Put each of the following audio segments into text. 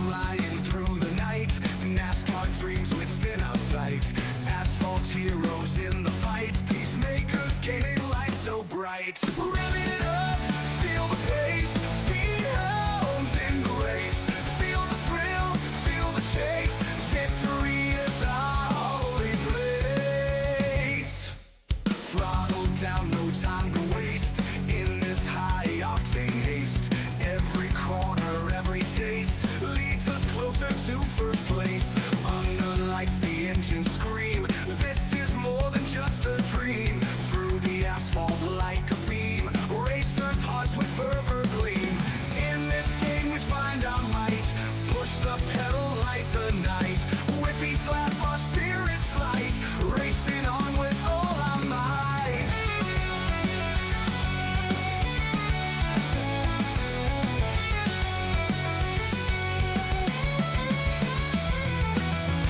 flying through the night, NASCAR dreams within our sight. Asphalt heroes in the fight, peacemakers gaining light so bright. Revving it up, feel the pace, speed hounds in the race. Feel the thrill, feel the chase, victory is our holy place. Throttle down, no time to waste, in this high-octane haste. Every corner, every taste, leads us closer to first place. Under lights, the engines scream, this is more than just a dream. Through the asphalt like a beam, racers' hearts with fervor gleam. In this game we find our might, push the pedal like the night. With each lap our spirits flight, racing on with all our might.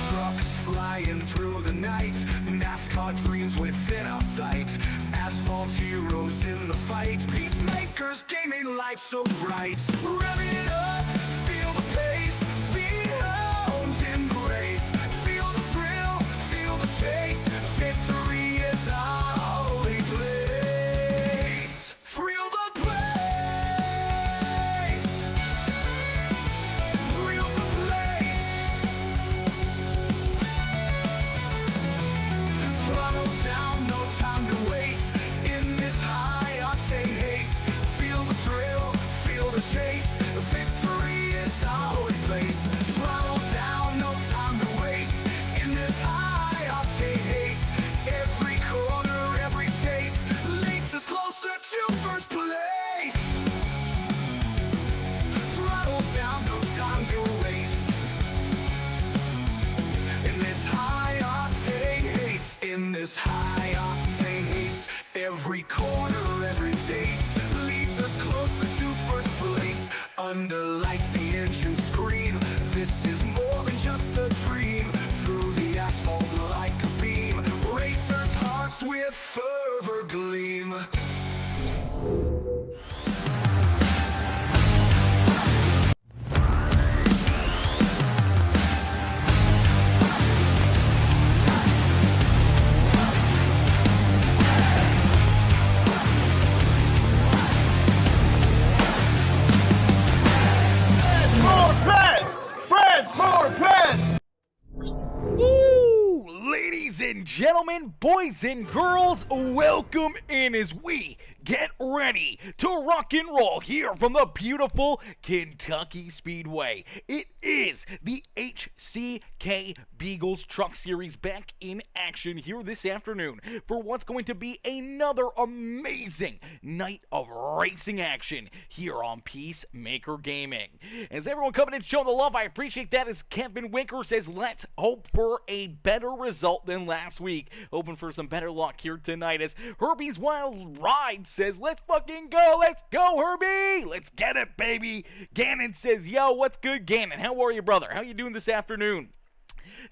Trucks flying through the night, NASCAR dreams within our sight. Asphalt heroes in the fight, peacemakers gaining light so bright. Revving it up, feel the pace, speed hounds in the race. Feel the thrill, feel the chase, victory is our holy place. Thrill the place, thrill the place. Throttle down, no time to waste, in this high-octane haste. Feel the thrill, feel the chase, victory is our holy place. Throttle down, no time to waste, in this high-octane haste. Every corner, every taste, leads us closer to first place. Throttle down, no time to waste, in this high-octane haste. In this high-octane haste, every corner, every taste, leads us closer to first place. Under lights, the engines scream, this is more than just a dream. Through the asphalt like a beam, racers' hearts with fervor gleam. Woo! Ladies and gentlemen, boys and girls, welcome in as we get ready to rock and roll here from the beautiful Kentucky Speedway. It is the HCK Beagles Truck Series back in action here this afternoon for what's going to be another amazing night of racing action here on Peacemaker Gaming. As everyone coming in showing the love, I appreciate that. As Kevin Winker says, let's hope for a better result than last week. Hoping for some better luck here tonight. As Herbie's Wild Ride says, let's fucking go. Let's go, Herbie. Let's get it, baby. Gannon says, yo, what's good, Gannon? How are you, brother? How you doing this afternoon?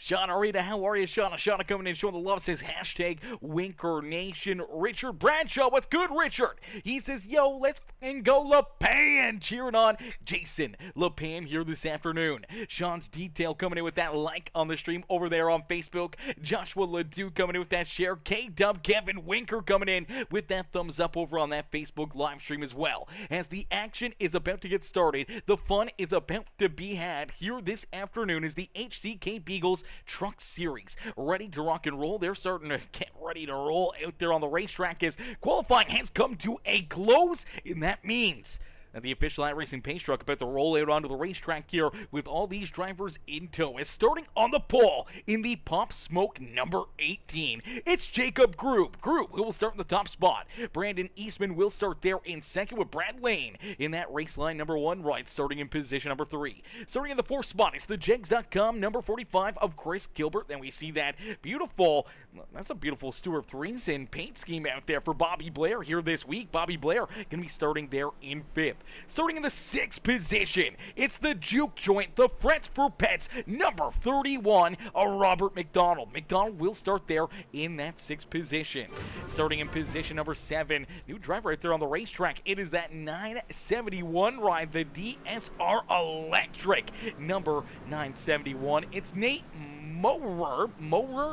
Shauna Rita, how are you, Shauna? Shauna coming in showing the love, says hashtag Winker Nation. Richard Bradshaw, what's good, Richard? He says, yo, let's fucking go LePan. Cheering on Jason LePan here this afternoon. Sean's Detail coming in with that like on the stream over there on Facebook. Joshua Ledoux coming in with that share. K-Dub Kevin Winker coming in with that thumbs up over on that Facebook live stream as well. As the action is about to get started, the fun is about to be had here this afternoon as the HCK Beagles Truck Series ready to rock and roll. They're starting to get ready to roll out there on the racetrack as qualifying has come to a close, and that means and the official iRacing pace truck about to roll out onto the racetrack here with all these drivers in tow. Is starting on the pole in the Pop Smoke number 18. It's Jacob Group who will start in the top spot. Brandon Eastman will start there in second with Brad Lane in that race line number 1 right, starting in position number 3. Starting in the 4th spot, it's the Jegs.com number 45 of Chris Gilbert. Then we see that beautiful, that's a beautiful Stuart Threes and paint scheme out there for Bobby Blair here this week. Bobby Blair going to be starting there in 5th. Starting in the 6th position, it's the juke joint, the Frets for Pets, number 31, Robert McDonald. McDonald will start there in that 6th position. Starting in position number 7, new driver right there on the racetrack. It is that 971 ride, the DSR Electric, number 971. It's Nate Mower,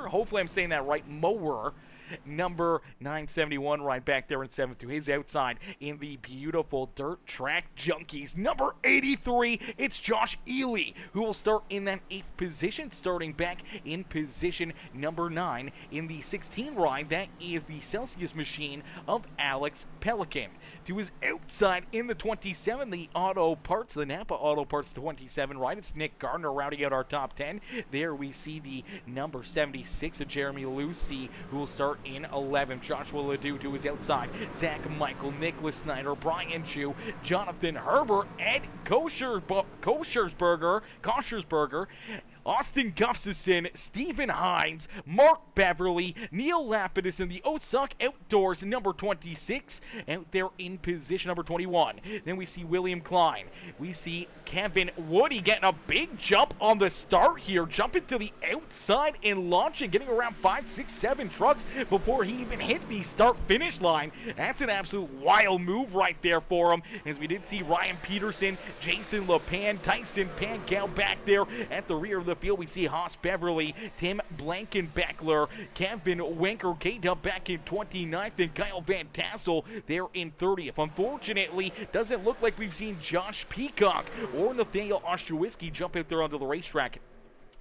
hopefully I'm saying that right, Mower, number 971 right back there in 7th to his outside in the beautiful Dirt Track Junkies. Number 83, it's Josh Ely, who will start in that 8th position, starting back in position number 9 in the 16 ride. That is the Celsius machine of Alex Pelican. To his outside in the 27, the Napa Auto Parts 27 ride, it's Nick Gardner rounding out our top 10. There we see the number 76 of Jeremy Lucy, who will start in 11th. Joshua Ledoux to his outside. Zach Michael, Nicholas Snyder, Brian Chu, Jonathan Herbert, Ed Koshersberger, Austin Gustafson, Stephen Hines, Mark Beverly, Neil Lapidus in the Osaka Outdoors, number 26, out there in position number 21. Then we see William Klein. We see Kevin Woody getting a big jump on the start here, jumping to the outside and launching, getting around 5, 6, 7 trucks before he even hit the start-finish line. That's an absolute wild move right there for him, as we did see Ryan Peterson, Jason LePan, Tyson Pankow back there at the rear of the field. We see Haas Beverly, Tim Blankenbeckler, Kevin Winker, K-Dub back in 29th, and Kyle Van Tassel there in 30th. Unfortunately, doesn't look like we've seen Josh Peacock or Nathaniel Ostrowski jump out there onto the racetrack.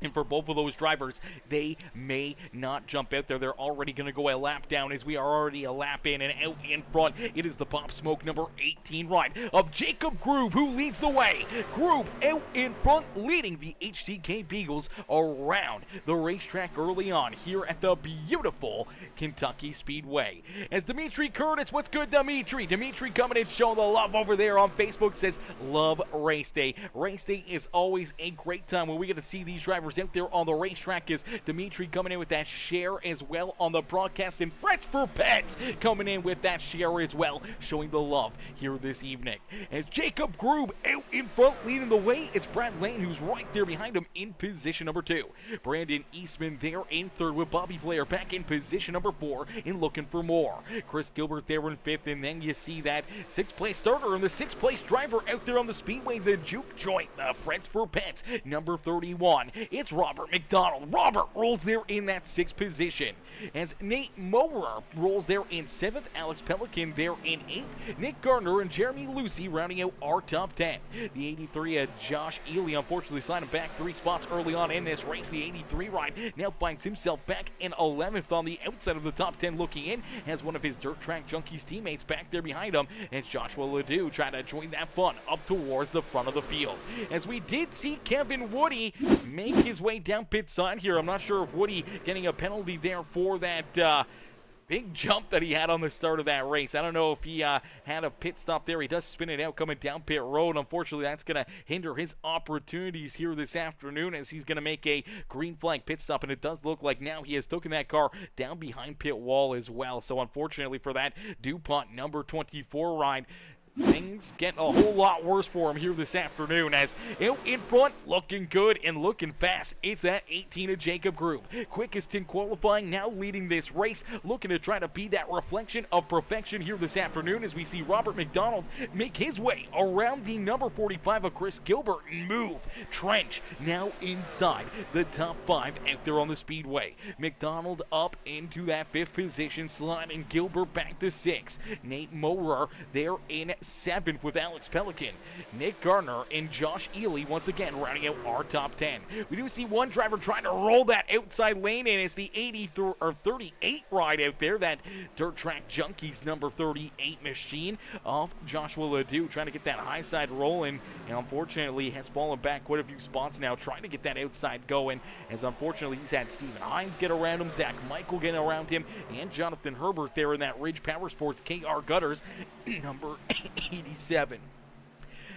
And for both of those drivers, they may not jump out there. They're already going to go a lap down, as we are already a lap in, and out in front, it is the Pop Smoke number 18 ride of Jacob Grube, who leads the way. Grube out in front, leading the HCK Beagles around the racetrack early on here at the beautiful Kentucky Speedway. As Dimitri Curtis, what's good, Dimitri? Dimitri coming in, showing the love over there on Facebook, says, love race day. Race day is always a great time when we get to see these drivers out there on the racetrack. Is Dimitri coming in with that share as well on the broadcast, and Frets for Pets coming in with that share as well, showing the love here this evening. As Jacob Grube out in front leading the way, it's Brad Lane who's right there behind him in position number 2. Brandon Eastman there in 3rd, with Bobby Blair back in position number 4 and looking for more. Chris Gilbert there in 5th, and then you see that 6th place starter and the 6th place driver out there on the speedway, the juke joint, the Frets for Pets, number 31. It's Robert McDonald. Robert rolls there in that 6th position, as Nate Mower rolls there in 7th. Alex Pelican there in 8th. Nick Gardner and Jeremy Lucy rounding out our top 10. The 83 Josh Ely unfortunately sliding back 3 spots early on in this race. The 83 ride now finds himself back in 11th on the outside of the top 10, looking in, has one of his Dirt Track Junkies teammates back there behind him. It's Joshua Ledoux trying to join that fun up towards the front of the field. As we did see Kevin Woody make his way down pit side here. I'm not sure if Woody getting a penalty there for that big jump that he had on the start of that race. I don't know if he had a pit stop there. He does spin it out coming down pit road. Unfortunately, that's going to hinder his opportunities here this afternoon, as he's going to make a green flag pit stop, and it does look like now he has taken that car down behind pit wall as well. So unfortunately for that DuPont number 24 ride, things get a whole lot worse for him here this afternoon, as out in front, looking good and looking fast, it's that 18 of Jacob Grube. Quickest in qualifying, now leading this race, looking to try to be that reflection of perfection here this afternoon, as we see Robert McDonald make his way around the number 45 of Chris Gilbert and move. Trench now inside the top 5 out there on the speedway. McDonald up into that 5th position, sliding Gilbert back to 6. Nate Morer there in 7th with Alex Pelican. Nick Gardner and Josh Ely once again rounding out our top 10. We do see one driver trying to roll that outside lane, and it's the 38 ride out there, that Dirt Track Junkies number 38 machine of Joshua Ledoux, trying to get that high side rolling, and unfortunately has fallen back quite a few spots now, trying to get that outside going, as unfortunately he's had Stephen Hines get around him, Zach Michael getting around him, and Jonathan Herbert there in that Ridge Power Sports KR Gutters number 87.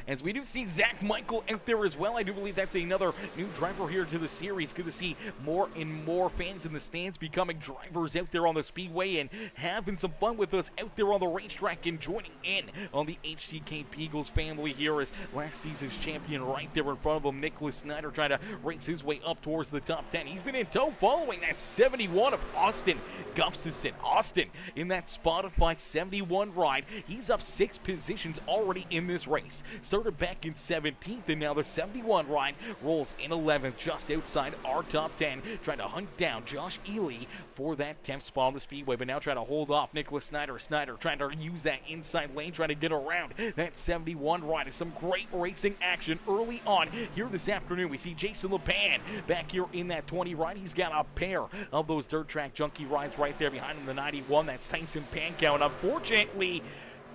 as we do see Zach Michael out there as well. I do believe that's another new driver here to the series. Good to see more and more fans in the stands becoming drivers out there on the speedway and having some fun with us out there on the racetrack and joining in on the HCK Beagles family here as last season's champion right there in front of him, Nicholas Snyder, trying to race his way up towards the top 10. He's been in tow following that 71 of Austin Gustafson. Austin in that Spotify 71 ride. He's up 6 positions already in this race. Started back in 17th, and now the 71 ride rolls in 11th, just outside our top 10, trying to hunt down Josh Ely for that 10th spot on the speedway, but now trying to hold off Nicholas Snyder. Snyder trying to use that inside lane, trying to get around that 71 ride. Is some great racing action early on here this afternoon. We see Jason LePan back here in that 20 ride. He's got a pair of those dirt track junkie rides right there behind him, the 91. That's Tyson Pankow, and unfortunately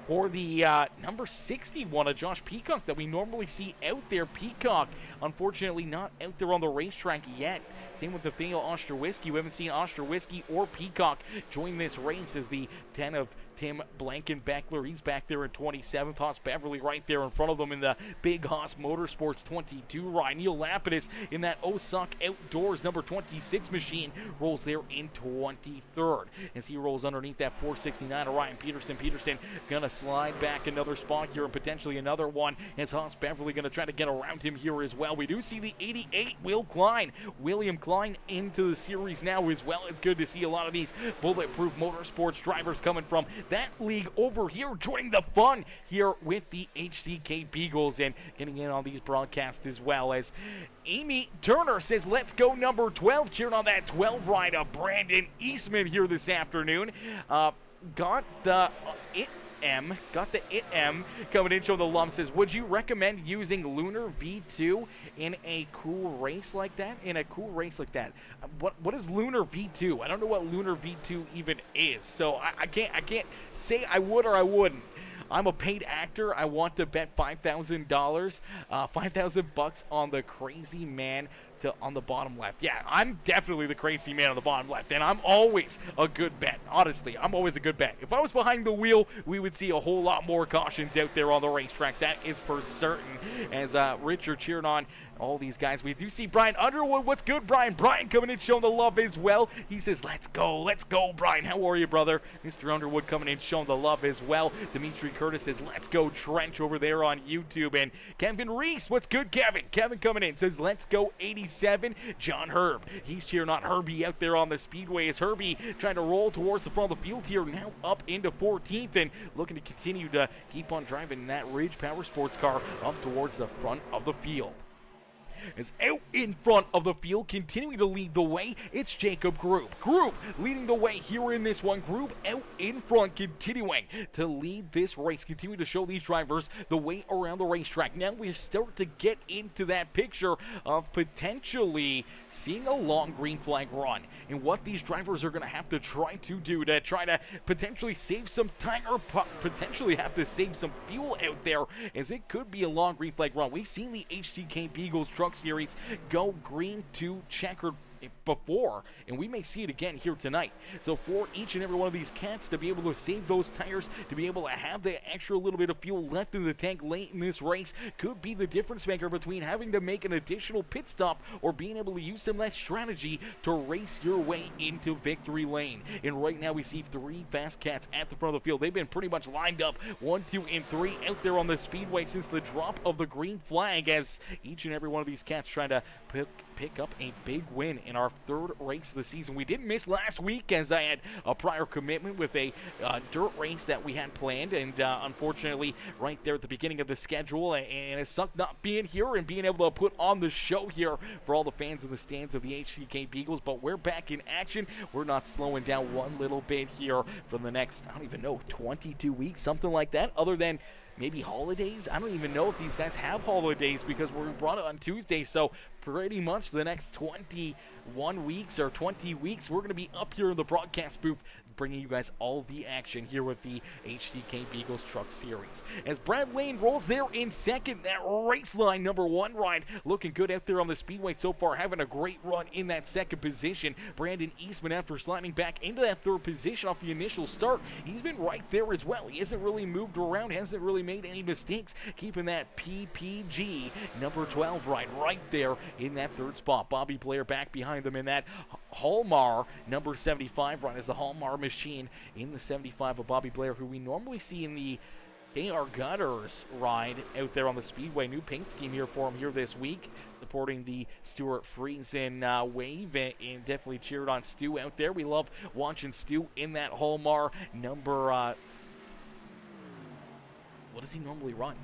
for the number 61 of Josh Peacock that we normally see out there. Peacock, unfortunately, not out there on the racetrack yet. Same with Nathaniel Osterwisky. We haven't seen Osterwisky or Peacock join this race as the 10 of Tim Blankenbeckler. He's back there in 27th. Haas Beverly right there in front of them in the Big Haas Motorsports 22 ride. Neil Lapidus in that Osaka Outdoors number 26 machine rolls there in 23rd as he rolls underneath that 469 of Ryan Peterson. Peterson gonna slide back another spot here and potentially another one as Haas Beverly gonna try to get around him here as well. We do see the 88 William Klein into the series now as well. It's good to see a lot of these Bulletproof Motorsports drivers coming from that league over here, joining the fun here with the HCK Beagles and getting in on these broadcasts as well. As Amy Turner says, let's go number 12, cheering on that 12 ride of Brandon Eastman here this afternoon. Got the ITM coming in, showing the lump. Says, would you recommend using Lunar V2 in a cool race like that? What is Lunar V2? I don't know what Lunar V2 even is, so I can't say I would or I wouldn't. I'm a paid actor. I want to bet $5,000, $5,000 on the crazy man on the bottom left. Yeah, I'm definitely the crazy man on the bottom left, and I'm always a good bet. Honestly, I'm always a good bet. If I was behind the wheel, we would see a whole lot more cautions out there on the racetrack. That is for certain. As Richard cheering on all these guys. We do see Brian Underwood. What's good, Brian? Brian coming in, showing the love as well. He says, let's go, Brian. How are you, brother? Mr. Underwood coming in, showing the love as well. Dimitri Curtis says, let's go, Trench, over there on YouTube. And Kevin Reese, what's good, Kevin? Kevin coming in, says, let's go, 87. John Herb, he's cheering on Herbie out there on the speedway as Herbie trying to roll towards the front of the field here, now up into 14th and looking to continue to keep on driving that Ridge Power Sports car up towards the front of the field. As out in front of the field, continuing to lead the way, it's Jacob Group. Group leading the way here in this one. Group out in front, continuing to lead this race, continuing to show these drivers the way around the racetrack. Now we start to get into that picture of potentially seeing a long green flag run and what these drivers are going to have to try to do to try to potentially save some time or potentially have to save some fuel out there, as it could be a long green flag run. We've seen the HCK Beagles Truck Series go green to checkered before, and we may see it again here tonight. So for each and every one of these cats to be able to save those tires, to be able to have that extra little bit of fuel left in the tank late in this race, could be the difference maker between having to make an additional pit stop or being able to use some of that strategy to race your way into victory lane. And right now we see 3 fast cats at the front of the field. They've been pretty much lined up 1, 2, and 3 out there on the speedway since the drop of the green flag, as each and every one of these cats trying to pick up a big win in our 3rd race of the season. We didn't miss last week as I had a prior commitment with a dirt race that we had planned, and unfortunately right there at the beginning of the schedule, and it sucked not being here and being able to put on the show here for all the fans in the stands of the HCK Beagles. But we're back in action. We're not slowing down one little bit here for the next, I don't even know, 22 weeks, something like that, other than maybe holidays. I don't even know if these guys have holidays because we brought it on Tuesday. So pretty much the next 21 weeks or 20 weeks, we're going to be up here in the broadcast booth bringing you guys all the action here with the HCK Beagles Truck Series. As Brad Lane rolls there in second, that race line number 1 ride looking good out there on the speedway so far, having a great run in that second position. Brandon Eastman, after sliding back into that 3rd position off the initial start, he's been right there as well. He hasn't really moved around, hasn't really made any mistakes, keeping that PPG number 12 right there in that third spot. Bobby Blair back behind them in that Hallmar number 75 ride as the Hallmar machine in the 75 of Bobby Blair, who we normally see in the KR Gutters ride out there on the Speedway. New paint scheme here for him here this week, supporting the Stuart Friesen wave, and definitely cheered on Stu out there. We love watching Stu in that Hallmar number, what does he normally run?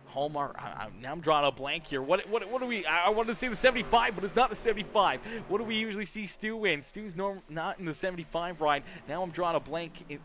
Hallmark. Now I'm drawing a blank here. What do we? I wanted to say the 75, but it's not the 75. What do we usually see Stu in? Stu's not in the 75 ride. Now I'm drawing a blank.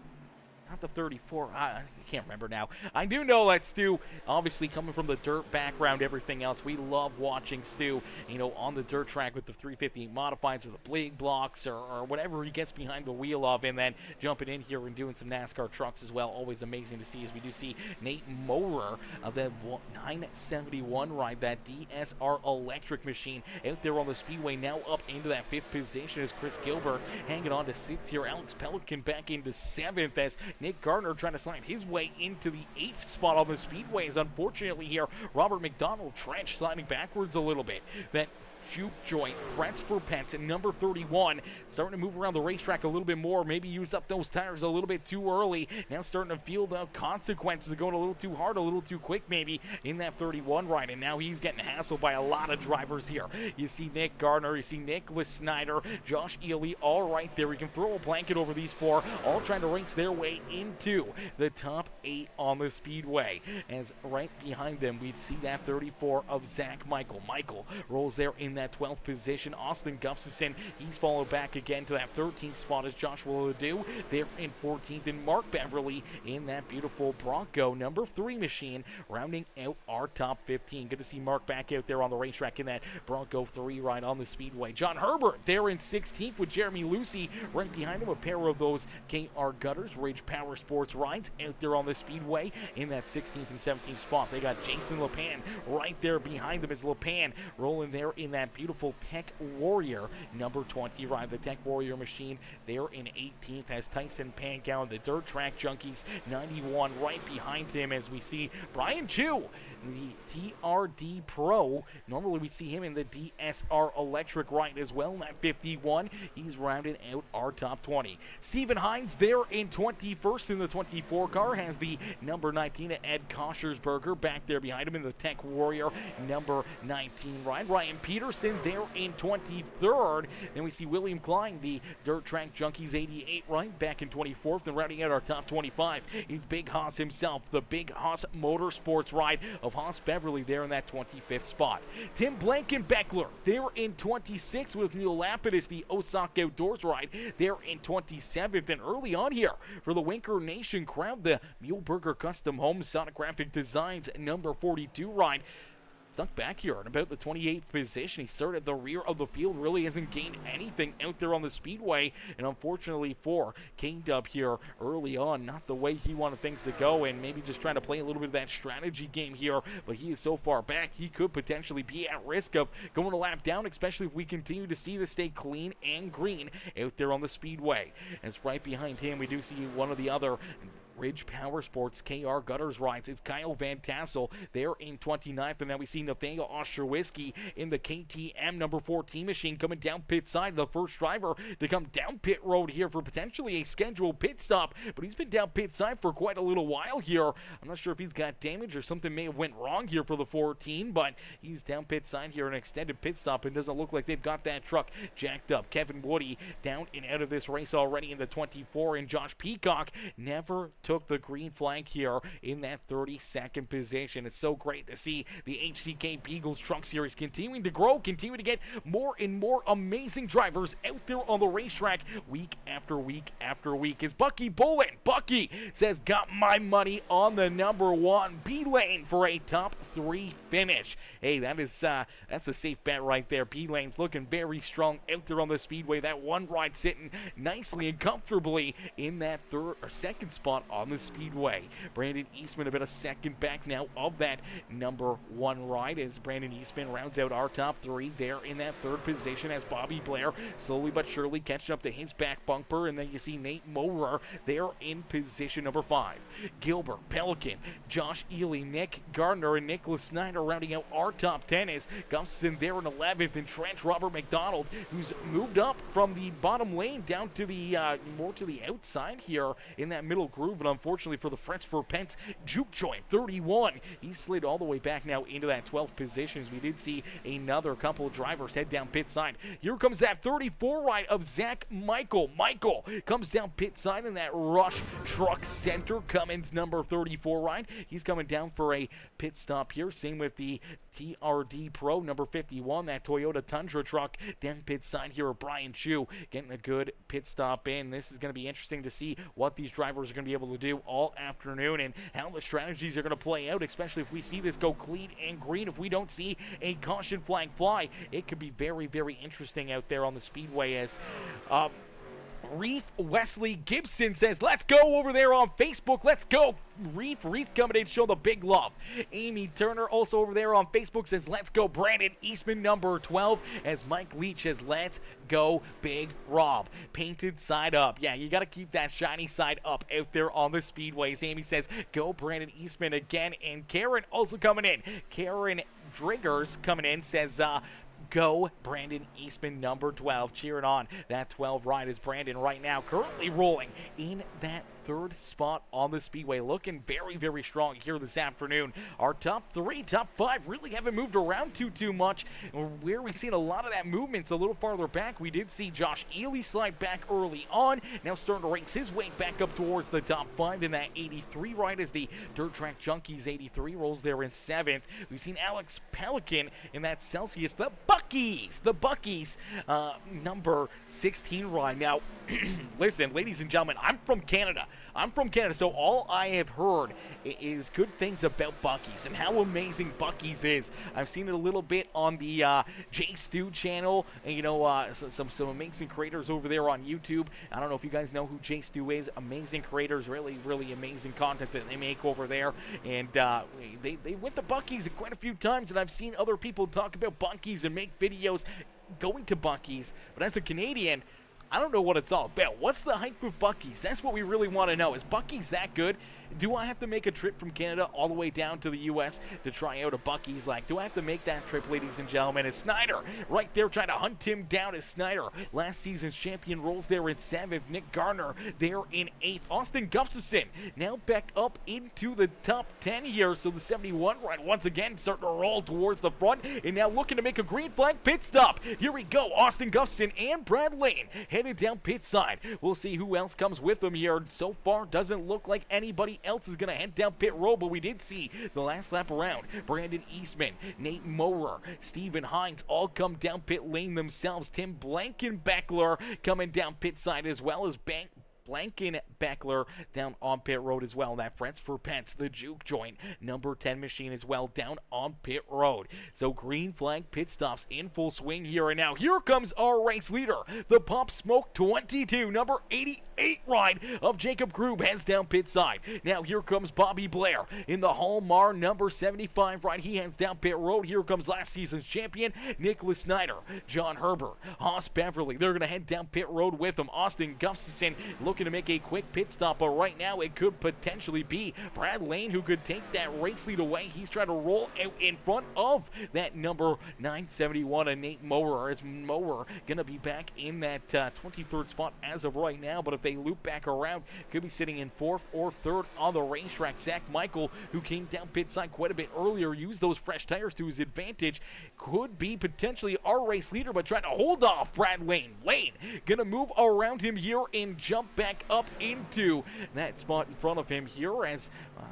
Not the 34. I can't remember now. I do know that Stu, obviously coming from the dirt background, everything else, we love watching Stu, on the dirt track with the 350 modifieds or the big blocks or whatever he gets behind the wheel of, and then jumping in here and doing some NASCAR trucks as well. Always amazing to see, as we do see Nate Morer of the 971 ride, that DSR electric machine out there on the Speedway, now up into that 5th position as Chris Gilbert hanging on to 6th here. Alex Pelican back into 7th as Nick Gardner trying to slide his way into the 8th spot on the Speedways. Unfortunately here, Robert McDonald Trench sliding backwards a little bit. That juke joint, Frets for Pets at number 31, starting to move around the racetrack a little bit more, maybe used up those tires a little bit too early, now starting to feel the consequences of going a little too hard, a little too quick maybe in that 31 ride, and now he's getting hassled by a lot of drivers here. You see Nick Gardner, you see Nicholas Snyder, Josh Ely, all right there. We can throw a blanket over these 4, all trying to race their way into the top 8 on the Speedway, as right behind them we see that 34 of Zach Michael. Michael rolls there in that 12th position. Austin Gustafson, he's followed back again to that 13th spot as Joshua Ledoux there in 14th, and Mark Beverly in that beautiful Bronco number 3 machine, rounding out our top 15. Good to see Mark back out there on the racetrack in that Bronco 3 ride on the Speedway. John Herbert there in 16th with Jeremy Lucy right behind him, a pair of those KR Gutters Ridge Power Sports rides out there on the Speedway in that 16th and 17th spot. They got Jason LePan right there behind them as LePan rolling there in that beautiful Tech Warrior number 20 ride. The Tech Warrior machine there in 18th has Tyson Pankow, the Dirt Track Junkies 91 right behind him, as we see Brian Chu, the TRD Pro. Normally we see him in the DSR Electric ride as well in that 51. He's rounded out our top 20. Stephen Hines there in 21st in the 24 car has the number 19 Ed Koshersberger back there behind him in the Tech Warrior number 19 ride. Ryan Peterson there in 23rd. Then we see William Klein, the Dirt Track Junkies 88 right back in 24th, and rounding out our top 25 is Big Haas himself, the Big Haas Motorsports ride of Haas Beverly there in that 25th spot. Tim Blankenbeckler there in 26th with Neil Lapidus, the Osaka Outdoors ride there in 27th. And early on here for the Winker Nation crowd, the Muleburger Custom Home Sonographic Designs number 42 ride stuck back here in about the 28th position. He started at the rear of the field, really hasn't gained anything out there on the Speedway, and unfortunately for K-Dub here early on, not the way he wanted things to go, and maybe just trying to play a little bit of that strategy game here, but he is so far back he could potentially be at risk of going a lap down, especially if we continue to see this stay clean and green out there on the Speedway. As right behind him we do see one of the other Ridge Power Sports KR Gutters rides. It's Kyle Van Tassel there in 29th, and then we see Nathaniel Ostrowski in the KTM number 14 machine coming down pit side, the first driver to come down pit road here for potentially a scheduled pit stop, but he's been down pit side for quite a little while here. I'm not sure if he's got damage or something may have went wrong here for the 14, but he's down pit side here, an extended pit stop, and doesn't look like they've got that truck jacked up. Kevin Woody down and out of this race already in the 24, and Josh Peacock never took the green flag here in that 32nd position. It's so great to see the HCK Beagles Truck Series continuing to grow, continue to get more and more amazing drivers out there on the racetrack week after week after week. Is Bucky Bolin. Bucky says, got my money on the number 1 B-Lane for a top 3 finish. Hey, that's a safe bet right there. B-Lane's looking very strong out there on the Speedway. That one ride sitting nicely and comfortably in that 2nd spot on the speedway. Brandon Eastman a bit of second back now of that number 1 ride as Brandon Eastman rounds out our top 3 there in that 3rd position as Bobby Blair slowly but surely catching up to his back bumper, and then you see Nate Morer there in position number 5. Gilbert, Pelican, Josh Ely, Nick Gardner, and Nicholas Snyder rounding out our top 10 as Gustafson there in 11th, and Trench Robert McDonald, who's moved up from the bottom lane down to the more to the outside here in that middle groove, and unfortunately for the Frets for Pence, Juke Joint 31. He slid all the way back now into that 12th position as we did see another couple of drivers head down pit side. Here comes that 34 ride of Zach Michael. Michael comes down pit side in that Rush Truck Center Cummins number 34 ride. He's coming down for a pit stop here. Same with the TRD Pro number 51, that Toyota Tundra truck down pit side here of Brian Chu getting a good pit stop in. This is going to be interesting to see what these drivers are going to be able to do all afternoon and how the strategies are going to play out, especially if we see this go clean and green. If we don't see a caution flag fly, it could be very, very interesting out there on the speedway as Reef Wesley Gibson says, let's go over there on Facebook. Let's go. Reef coming in, show the big love. Amy Turner also over there on Facebook says, let's go. Brandon Eastman number 12 as Mike Leach says, let's go Big Rob. Painted side up. Yeah, you got to keep that shiny side up out there on the speedways. Amy says, go Brandon Eastman again. And Karen also coming in. Karen Driggers coming in says, go Brandon Eastman number 12, cheering on that 12 ride is Brandon right now currently rolling in that 3rd spot on the speedway, looking very, very strong here this afternoon. Our top 3, top 5 really haven't moved around too much. Where we've seen a lot of that movement's a little farther back. We did see Josh Ely slide back early on, now starting to race his way back up towards the top 5 in that 83 ride as the Dirt Track Junkies 83 rolls there in 7th. We've seen Alex Pelican in that Celsius, the Buckies, number 16 ride. Now, listen, ladies and gentlemen, I'm from Canada, so all I have heard is good things about Buckies and how amazing Buckies is. I've seen it a little bit on the J Stu channel, and you know, some amazing creators over there on YouTube. I don't know if you guys know who J Stu is. Amazing creators, really amazing content that they make over there, and they went to Buckies quite a few times, and I've seen other people talk about Buckies and make videos going to Buckies, but as a Canadian, I don't know what it's all about. What's the hype with Buckies? That's what we really want to know. Is Buckies that good? Do I have to make a trip from Canada all the way down to the U.S. to try out a Buckies? Like, do I have to make that trip, ladies and gentlemen? As Snyder right there trying to hunt him down as Snyder, last season's champion, rolls there in 7th. Nick Garner there in 8th. Austin Gustafson now back up into the top 10 here. So the 71 ride once again starting to roll towards the front and now looking to make a green flag pit stop. Here we go. Austin Gustafson and Brad Lane headed down pit side. We'll see who else comes with them here. So far, doesn't look like anybody else is going to head down pit road, but we did see the last lap around. Brandon Eastman, Nate Morer, Steven Hines all come down pit lane themselves. Tim Blankenbeckler coming down pit side as well as Blankenbeckler down on pit road as well. That Frets for Pence, the Juke Joint, number 10 machine as well down on pit road. So green flag pit stops in full swing here and now. Here comes our race leader, the Pop Smoke 22, number 88 ride of Jacob Grube heads down pit side. Now here comes Bobby Blair in the Hallmar number 75 ride. He heads down pit road. Here comes last season's champion, Nicholas Snyder, John Herbert, Haas Beverly. They're going to head down pit road with them. Austin Gustafson looking to make a quick pit stop, but right now it could potentially be Brad Lane who could take that race lead away. He's trying to roll out in front of that number 971 and Nate Mower, as Mower gonna be back in that 23rd spot as of right now, but if they loop back around, could be sitting in 4th or 3rd on the racetrack. Zach Michael, who came down pit side quite a bit earlier, used those fresh tires to his advantage, could be potentially our race leader, but trying to hold off Brad Lane. Lane gonna move around him here and jump back up into that spot in front of him here as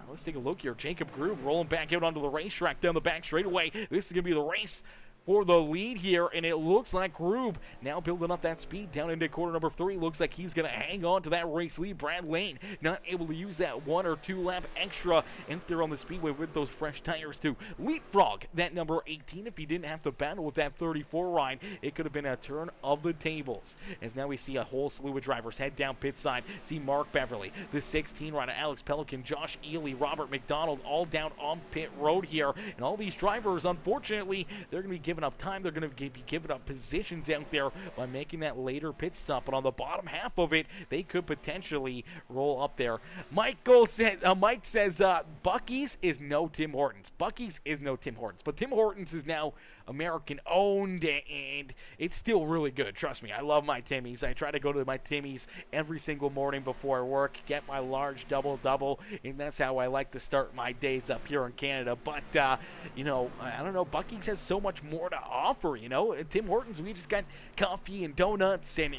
let's take a look here. Jacob Grube rolling back out onto the racetrack down the back straightaway. This is going to be the race for the lead here, and it looks like Groob now building up that speed down into corner number 3. Looks like he's going to hang on to that race lead. Brad Lane not able to use that 1 or 2 lap extra out there on the speedway with those fresh tires to leapfrog that number 18. If he didn't have to battle with that 34 ride, it could have been a turn of the tables. As now we see a whole slew of drivers head down pit side. See Mark Beverly, the 16 rider, Alex Pelican, Josh Ely, Robert McDonald, all down on pit road here. And all these drivers, unfortunately, they're going to be giving up time. They're going to be giving up positions out there by making that later pit stop. But on the bottom half of it, they could potentially roll up there. Mike says Buc-ee's is no Tim Hortons. Buc-ee's is no Tim Hortons. But Tim Hortons is now American owned, and it's still really good. Trust me, I love my Timmy's. I try to go to my Timmy's every single morning before work, get my large double, and that's how I like to start my days up here in Canada. But, you know, I don't know, Buc-ee's has so much more to offer, you know. At Tim Hortons, we just got coffee and donuts and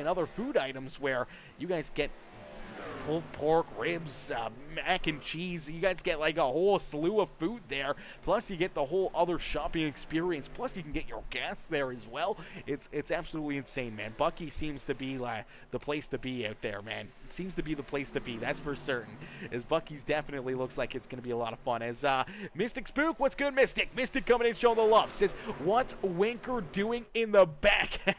other food items, where you guys get pulled pork, ribs, mac and cheese. You guys get like a whole slew of food there. Plus, you get the whole other shopping experience. Plus, you can get your gas there as well. It's absolutely insane, man. Buc-ee seems to be like the place to be out there, man. It seems to be the place to be. That's for certain. As Buc-ee's definitely looks like it's going to be a lot of fun. As Mystic Spook, what's good, Mystic? Mystic coming in, showing the love. Says, what's Winker doing in the back?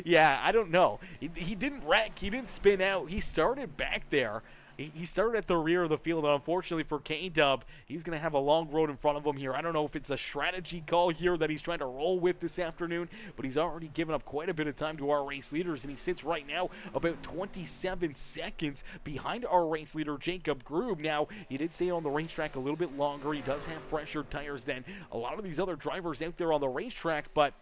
Yeah, I don't know. He didn't wreck. He didn't spin out. He started back there. He started at the rear of the field, and unfortunately for K-Dub, he's going to have a long road in front of him here. I don't know if it's a strategy call here that he's trying to roll with this afternoon, but he's already given up quite a bit of time to our race leaders, and he sits right now about 27 seconds behind our race leader, Jacob Groob. Now, he did stay on the racetrack a little bit longer. He does have fresher tires than a lot of these other drivers out there on the racetrack, but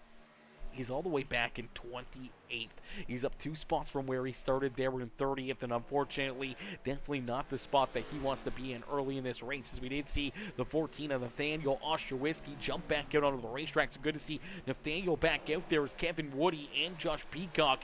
he's all the way back in 28th. He's up 2 spots from where he started there in 30th, and unfortunately, definitely not the spot that he wants to be in early in this race, as we did see the 14 of Nathaniel Ostrowski jump back out onto the racetrack. So good to see Nathaniel back out there as Kevin Woody and Josh Peacock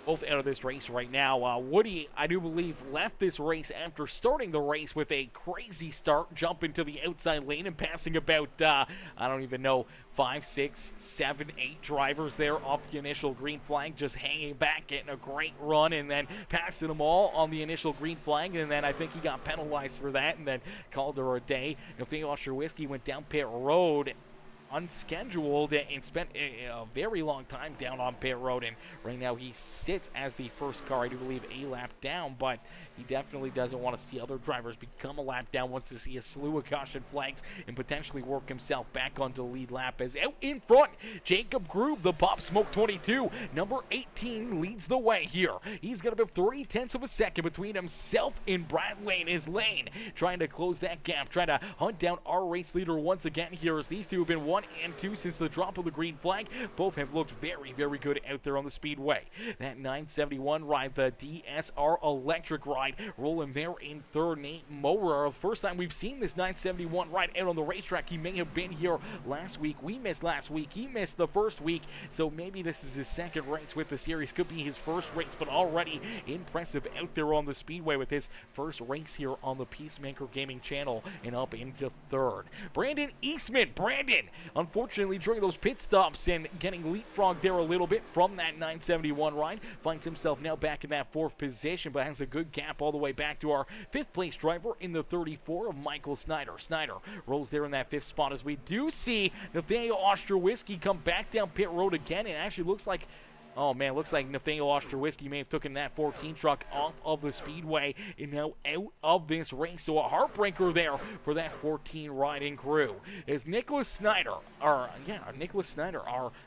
both out of this race right now. Woody, I do believe, left this race after starting the race with a crazy start, jumping to the outside lane and passing about, I don't even know, 5, 6, 7, 8 drivers there off the initial green flag, just hanging back, getting a great run, and then passing them all on the initial green flag, and then I think he got penalized for that, and then called her a day. Nathaniel Ostrowski went down pit road unscheduled and spent a very long time down on pit road, and right now he sits as the first car, I do believe, a lap down, but he definitely doesn't want to see other drivers become a lap down, wants to see a slew of caution flags and potentially work himself back onto the lead lap. As out in front, Jacob Groob, the Pop Smoke 22, number 18, leads the way here. He's got about 3/10 of a second between himself and Brad Lane. Is Lane trying to close that gap, trying to hunt down our race leader once again here, as these two have been 1 and 2 since the drop of the green flag. Both have looked very, very good out there on the speedway. That 971 ride, the DSR electric ride, rolling there in third. Nate Mower, first time we've seen this 971 ride out on the racetrack. He may have been here last week. We missed last week. He missed the first week, so maybe this is his second race with the series. Could be his first race, but already impressive out there on the speedway with his first race here on the Peacemaker Gaming channel and up into third. Brandon Eastman. Brandon, unfortunately, during those pit stops and getting leapfrogged there a little bit from that 971 ride, finds himself now back in that 4th position, but has a good gap all the way back to our 5th place driver in the 34 of Michael Snyder. Snyder rolls there in that 5th spot, as we do see Nathaniel Ostrowski come back down pit road again, and actually looks like, oh man, looks like Nathaniel Ostrowski may have taken that 14 truck off of the speedway and now out of this race. So a heartbreaker there for that 14 riding crew. As Nicholas Snyder, our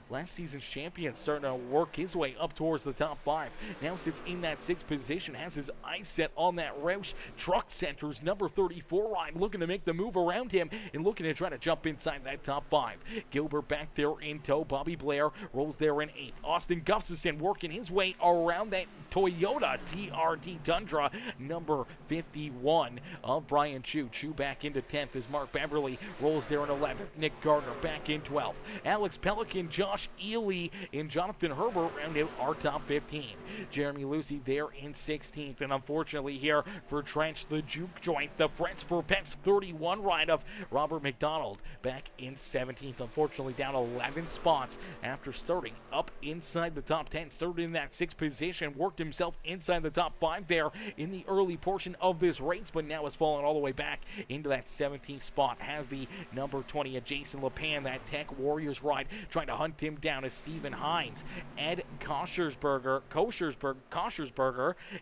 last season's champion, starting to work his way up towards the top 5. Now sits in that 6th position, has his eyes set on that Roush Truck Center's number 34 ride, looking to make the move around him and looking to try to jump inside that top 5. Gilbert back there in tow. Bobby Blair rolls there in 8th. Austin Guff Gustafsson working his way around that Toyota TRD Tundra, number 51 of Brian Chu. Chu back into 10th as Mark Beverly rolls there in 11th. Nick Gardner back in 12th. Alex Pelican, Josh Ely, and Jonathan Herbert round out our top 15. Jeremy Lucy there in 16th. And unfortunately here for Trench, the juke joint, the Friends for Pets 31 ride of Robert McDonald back in 17th. Unfortunately down 11 spots after starting up inside the top 10. Started in that 6th position, worked himself inside the top 5 there in the early portion of this race, but now has fallen all the way back into that 17th spot. Has the number 20 of Jason LePan, that Tech Warriors ride, trying to hunt him down as Stephen Hines. Ed Koshersberger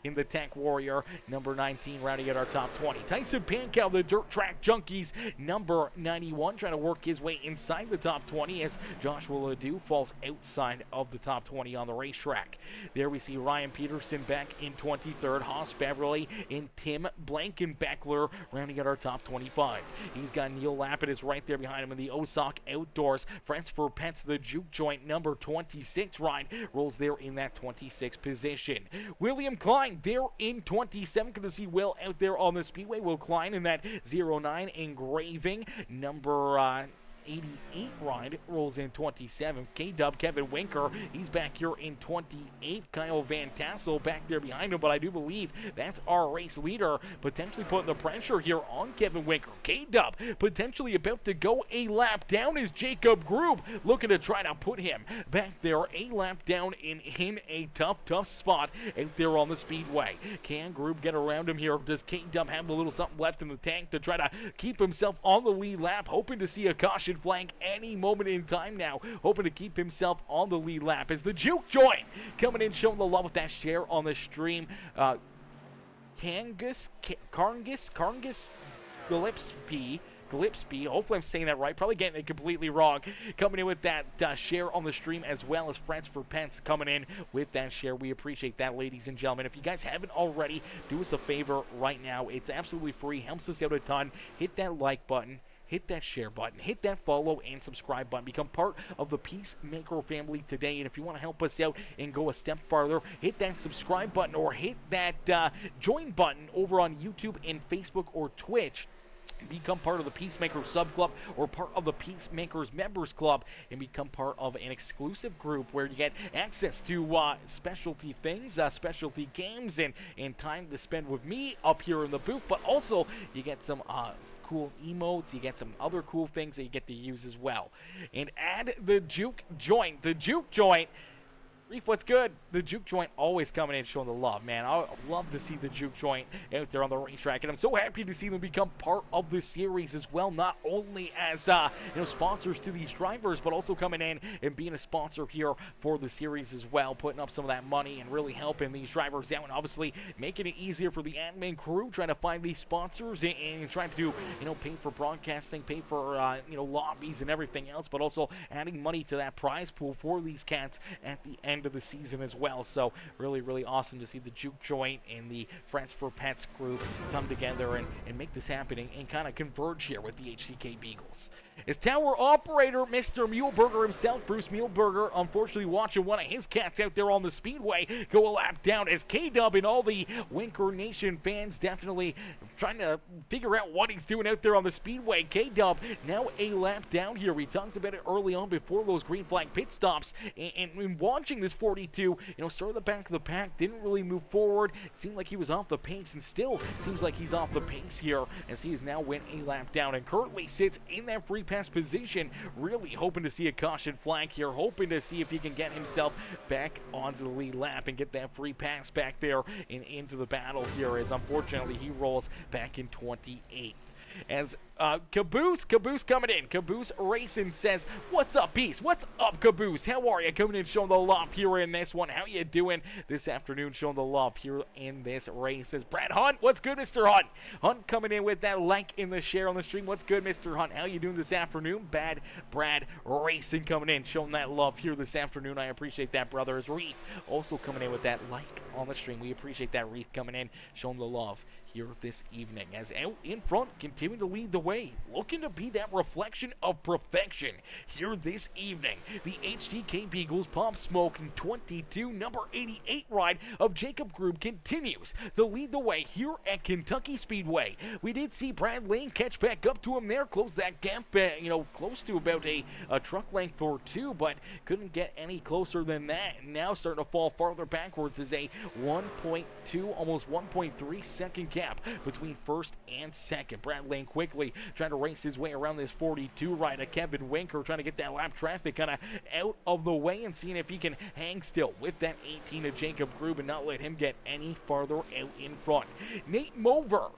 in the Tech Warrior, number 19, rounding at our top 20. Tyson Pankow, the Dirt Track Junkies, number 91, trying to work his way inside the top 20 as Joshua Ledoux falls outside of the top 20 on the racetrack. There we see Ryan Peterson back in 23rd, Haas Beverly and Tim Blankenbeckler rounding out our top 25. He's got Neil Lapidus right there behind him in the Osaka Outdoors. Friends for Pets, the juke joint, number 26 ride, rolls there in that 26th position. William Klein there in 27. Good to see Will out there on the speedway. Will Klein in that 09 engraving, number 88 ride, rolls in 27th. K-Dub Kevin Winker, he's back here in 28th. Kyle Van Tassel back there behind him, but I do believe that's our race leader, potentially putting the pressure here on Kevin Winker. K-Dub potentially about to go a lap down as Jacob Grube looking to try to put him back there a lap down in a tough spot out there on the speedway. Can Grube get around him here? Does K-Dub have a little something left in the tank to try to keep himself on the lead lap? Hoping to see a caution flag any moment in time now, hoping to keep himself on the lead lap as the juke joint coming in, showing the love with that share on the stream. Karngis Gillespie, hopefully I'm saying that right, probably getting it completely wrong, coming in with that share on the stream, as well as Friends for Pets coming in with that share. We appreciate that, ladies and gentlemen. If you guys haven't already, do us a favor right now. It's absolutely free, helps us out a ton. Hit that like button, hit that share button, hit that follow and subscribe button. Become part of the Peacemaker family today. And if you want to help us out and go a step farther, hit that subscribe button or hit that join button over on YouTube and Facebook or Twitch. Become part of the Peacemaker sub club or part of the Peacemakers members club and become part of an exclusive group where you get access to specialty things, specialty games, and time to spend with me up here in the booth. But also you get some cool emotes, you get some other cool things that you get to use as well. And add the juke joint. The juke joint, Reef, what's good? The juke joint always coming in showing the love, man. I love to see the juke joint out there on the racetrack, and I'm so happy to see them become part of the series as well, not only as sponsors to these drivers, but also coming in and being a sponsor here for the series as well, putting up some of that money and really helping these drivers out, and obviously making it easier for the admin crew trying to find these sponsors and trying to pay for broadcasting, pay for lobbies and everything else, but also adding money to that prize pool for these cats at the end of the season as well. So really awesome to see the juke joint and the Friends for Pets group come together and make this happen and kind of converge here with the HCK Beagles. As tower operator Mr. Muehlberger himself, Bruce Muehlberger, unfortunately watching one of his cats out there on the speedway go a lap down, as K-Dub and all the Winker Nation fans definitely trying to figure out what he's doing out there on the speedway. K-Dub now a lap down here. We talked about it early on before those green flag pit stops, and watching this 42, started the back of the pack, didn't really move forward. It seemed like he was off the pace, and still seems like he's off the pace here as he has now went a lap down and currently sits in that free pass position, really hoping to see a caution flag here, hoping to see if he can get himself back onto the lead lap and get that free pass back there and into the battle here, as unfortunately he rolls back in 28th. As Caboose coming in. Caboose Racing says, "What's up, Peace? What's up, Caboose? How are you? Coming in showing the love here in this one. How you doing this afternoon showing the love here in this race?" Says Brad Hunt. "What's good, Mr. Hunt?" Hunt coming in with that like in the share on the stream. "What's good, Mr. Hunt? How you doing this afternoon?" Bad Brad Racing coming in showing that love here this afternoon. I appreciate that, brother. As Reef also coming in with that like on the stream. We appreciate that, Reef, coming in showing the love here this evening. As out in front, continuing to lead the way way, looking to be that reflection of perfection here this evening. The HCK Beagles Pop Smoke 22, number 88 ride of Jacob Grube continues to lead the way here at Kentucky Speedway. We did see Brad Lane catch back up to him there, close that gap, close to about a truck length or two, but couldn't get any closer than that. Now starting to fall farther backwards is a 1.2, almost 1.3 second gap between first and second. Brad Lane quickly trying to race his way around this 42 ride of Kevin Winker, trying to get that lap traffic kind of out of the way and seeing if he can hang still with that 18 of Jacob Grube and not let him get any farther out in front. Nate Mower.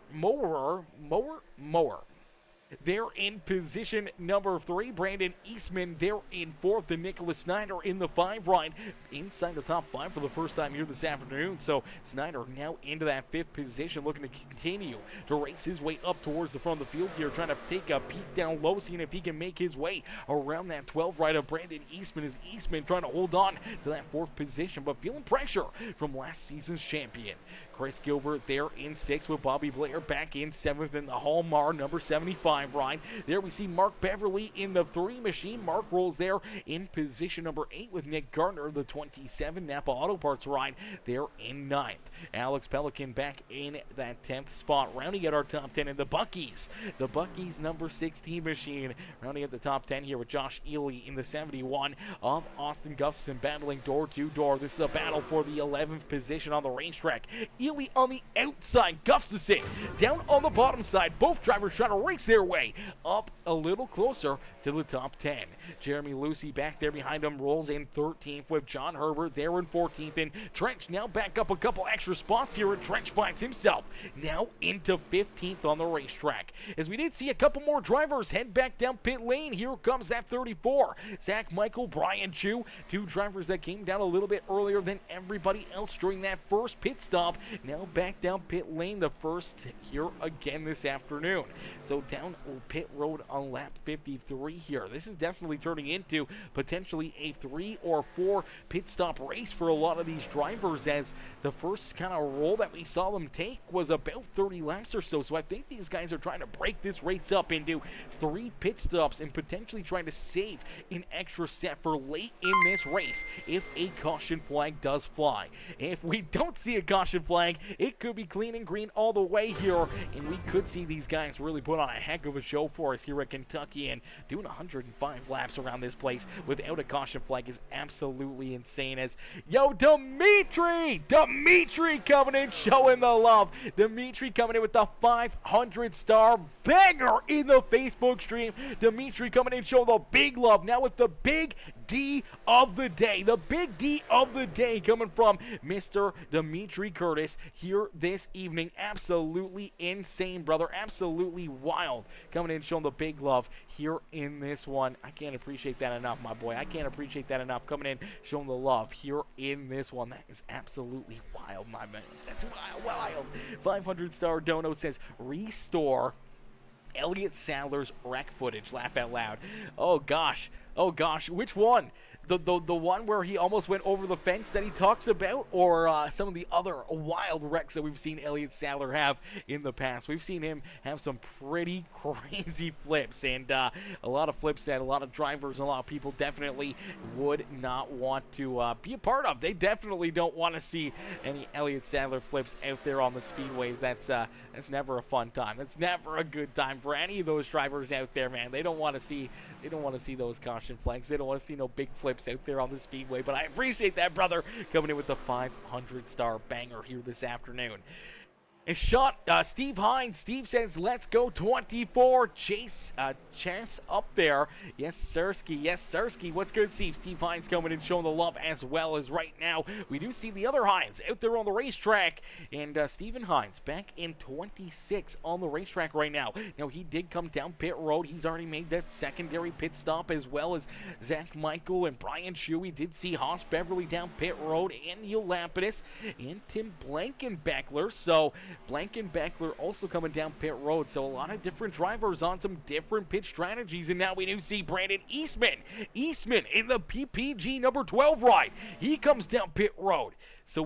They're in position number 3. Brandon Eastman, they're in 4th. And Nicholas Snyder in the 5 ride inside the top 5 for the first time here this afternoon. So Snyder now into that 5th position, looking to continue to race his way up towards the front of the field here, trying to take a peek down low, seeing if he can make his way around that 12 ride of Brandon Eastman, as Eastman trying to hold on to that 4th position, but feeling pressure from last season's champion. Chris Gilbert there in 6th with Bobby Blair back in 7th in the Hallmar number 75 ride. There we see Mark Beverly in the 3 machine. Mark rolls there in position number 8 with Nick Gardner, the 27 Napa Auto Parts ride there in 9th. Alex Pelican back in that 10th spot, rounding out our top 10 in the Buckies. The Buckies number 16 machine rounding out the top 10 here with Josh Ely in the 71 of Austin Gustafson battling door to door. This is a battle for the 11th position on the racetrack. Ely on the outside, Gustafson down on the bottom side. Both drivers trying to race their way up a little closer to the top 10. Jeremy Lucy back there behind him rolls in 13th with John Herbert there in 14th. And Trench now back up a couple extra spots here, and Trench finds himself now into 15th on the racetrack. As we did see a couple more drivers head back down pit lane. Here comes that 34. Zach Michael, Brian Chu, 2 drivers that came down a little bit earlier than everybody else during that first pit stop. Now back down pit lane, the first here again this afternoon. So down pit road on lap 53 here. This is definitely turning into potentially a 3 or 4 pit stop race for a lot of these drivers, as the first kind of roll that we saw them take was about 30 laps or so. So I think these guys are trying to break this race up into 3 pit stops and potentially trying to save an extra set for late in this race if a caution flag does fly. If we don't see a caution flag, it could be clean and green all the way here, and we could see these guys really put on a heck of a show for us here at Kentucky, and doing 105 laps around this place without a caution flag is absolutely insane. As Dimitri coming in showing the love. Dimitri coming in with the 500-star banger in the Facebook stream. Dimitri coming in showing the big love now with the big D of the day. The big D of the day coming from Mr. Dimitri Curtis here this evening. Absolutely insane, brother. Absolutely wild. Coming in showing the big love here in this one. I can't appreciate that enough, my boy. I can't appreciate that enough. Coming in showing the love here in this one. That is absolutely wild, my man. That's wild. 500-star dono says restore Elliott Sadler's wreck footage. Laugh out loud. Oh gosh, which one? The one where he almost went over the fence that he talks about, or some of the other wild wrecks that we've seen Elliott Sadler have in the past? We've seen him have some pretty crazy flips, and a lot of flips that a lot of drivers, a lot of people definitely would not want to be a part of. They definitely don't want to see any Elliott Sadler flips out there on the speedways. That's never a fun time. That's never a good time for any of those drivers out there, man. They don't want to see those caution flags. They don't want to see no big flips out there on the speedway, but I appreciate that, brother, coming in with the 500-star banger here this afternoon. And shot Steve Hines. Steve says, let's go 24. Chase up there. Yes, Sirski. Yes, Sirski. What's good, Steve? Steve Hines coming and showing the love, as well as right now we do see the other Hines out there on the racetrack. And Stephen Hines back in 26 on the racetrack right now. Now, he did come down pit road. He's already made that secondary pit stop, as well as Zach Michael and Brian Shu. We did see Haas Beverly down pit road, and Neil Lapidus and Tim Blankenbeckler. So Blankenbeckler also coming down pit road. So a lot of different drivers on some different pit strategies. And now we do see Brandon Eastman in the PPG number 12 ride. He comes down pit road. So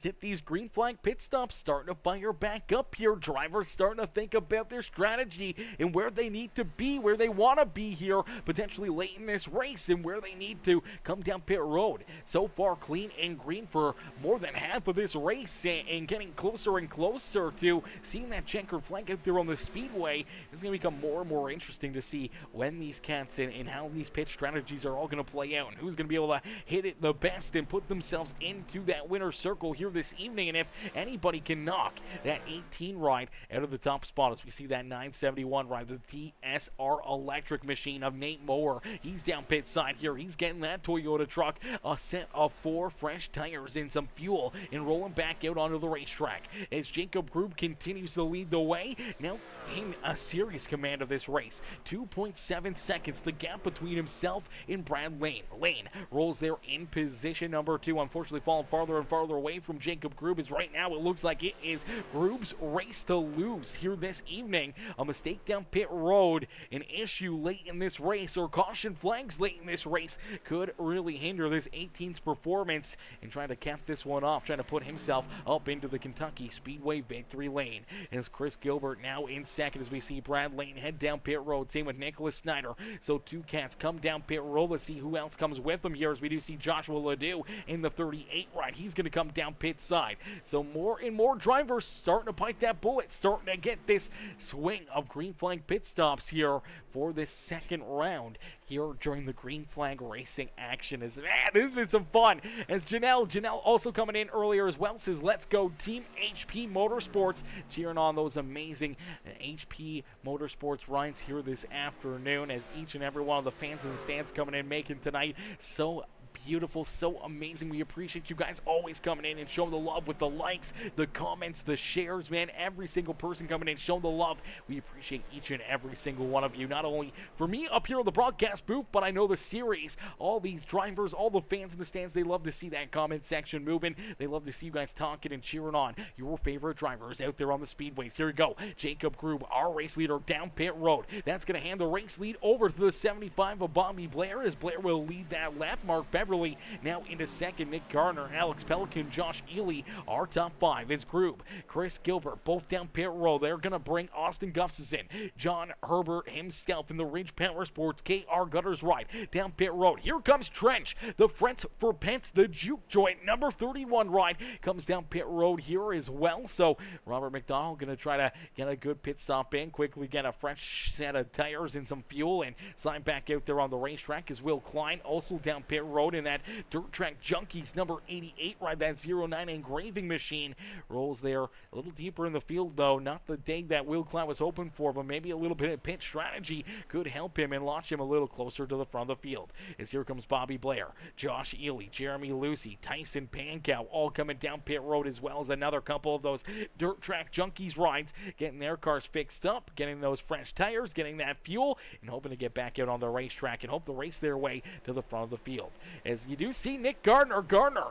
get these green flag pit stops starting to fire back up here. Drivers starting to think about their strategy and where they need to be, where they want to be here, potentially late in this race, and where they need to come down pit road. So far, clean and green for more than half of this race, and getting closer and closer to seeing that checkered flag out there on the speedway. It's going to become more and more interesting to see when these cats and how these pit strategies are all going to play out, and who's going to be able to hit it the best and put themselves into that winner's circle here this evening. And if anybody can knock that 18 ride out of the top spot, as we see that 971 ride, the TSR electric machine of Nate Moore, he's down pit side here. He's getting that Toyota truck a set of 4 fresh tires and some fuel and rolling back out onto the racetrack as Jacob Grube continues to lead the way, now in a serious command of this race. 2.7 seconds, the gap between himself and Brad Lane. Lane rolls there in position number 2, unfortunately falling farther and farther away from Jacob Grube, as right now it looks like it is Grube's race to lose here this evening. A mistake down pit road, an issue late in this race, or caution flags late in this race could really hinder this 18's performance, and trying to cap this one off, trying to put himself up into the Kentucky Speedway victory lane. As Chris Gilbert now in second, as we see Brad Lane head down pit road, same with Nicholas Snyder. So 2 cats come down pit road. Let's see who else comes with them here, as we do see Joshua Ledoux in the 38 ride. He's going to come down pit side. So more and more drivers starting to bite that bullet, starting to get this swing of green flag pit stops here for this second round here during the green flag racing action. As man, this has been some fun. As Janelle also coming in earlier as well, says let's go Team HP Motorsports, cheering on those amazing HP Motorsports rides here this afternoon, as each and every one of the fans in the stands coming in, making tonight so beautiful, so amazing. We appreciate you guys always coming in and showing the love with the likes, the comments, the shares, man. Every single person coming in showing the love. We appreciate each and every single one of you, not only for me up here on the broadcast booth, but I know the series, all these drivers, all the fans in the stands, they love to see that comment section moving. They love to see you guys talking and cheering on your favorite drivers out there on the speedways. Here we go. Jacob Grube, our race leader, down pit road. That's going to hand the race lead over to the 75 of Bobby Blair, as Blair will lead that lap. Mark Beverly now into second. Nick Garner, Alex Pelican, Josh Ely, our top 5 is Grube, Chris Gilbert, both down pit road. They're going to bring Austin Gustafson, John Herbert himself in the Ridge Power Sports KR Gutters ride down pit road. Here comes Trench, the Friends for Pence, the Juke Joint number 31 ride comes down pit road here as well. So Robert McDonald going to try to get a good pit stop in, quickly get a fresh set of tires and some fuel, and slide back out there on the racetrack. As Will Klein also down pit road in that Dirt Track Junkies number 88 ride, that 09 engraving machine rolls there a little deeper in the field, though not the day that Will Klein was hoping for, but maybe a little bit of pit strategy could help him and launch him a little closer to the front of the field. As here comes Bobby Blair, Josh Ely, Jeremy Lucy, Tyson Pankow, all coming down pit road, as well as another couple of those Dirt Track Junkies rides, getting their cars fixed up, getting those fresh tires, getting that fuel, and hoping to get back out on the racetrack and hope to race their way to the front of the field. As you do see Nick Gardner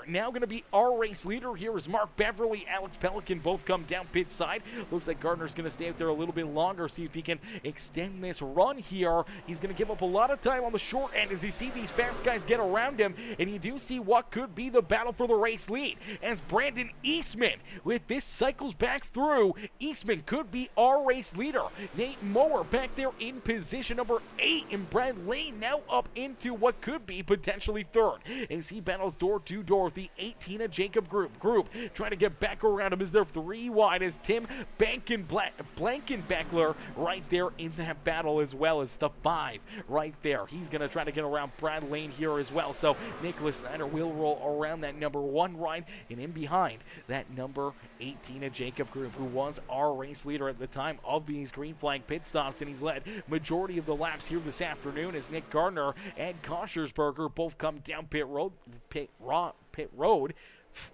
now going to be our race leader here, as Mark Beverly, Alex Pelican both come down pit side. Looks like Gardner's going to stay out there a little bit longer, see if he can extend this run here. He's going to give up a lot of time on the short end as you see these fast guys get around him, and you do see what could be the battle for the race lead, as Brandon Eastman, with this cycles back through. Eastman could be our race leader. Nate Moore back there in position number 8, and Brad Lane now up into what could be potentially third, as he battles door to door with the 18 of Jacob Grube trying to get back around him as they're 3 wide, as Tim Blankenbeckler right there in that battle, as well as the 5 right there. He's going to try to get around Brad Lane here as well. So Nicholas Snyder will roll around that number 1 ride, and in behind that number 18 of Jacob Grube, who was our race leader at the time of these green flag pit stops, and he's led majority of the laps here this afternoon, as Nick Gardner and Koshersberger both come down pit road.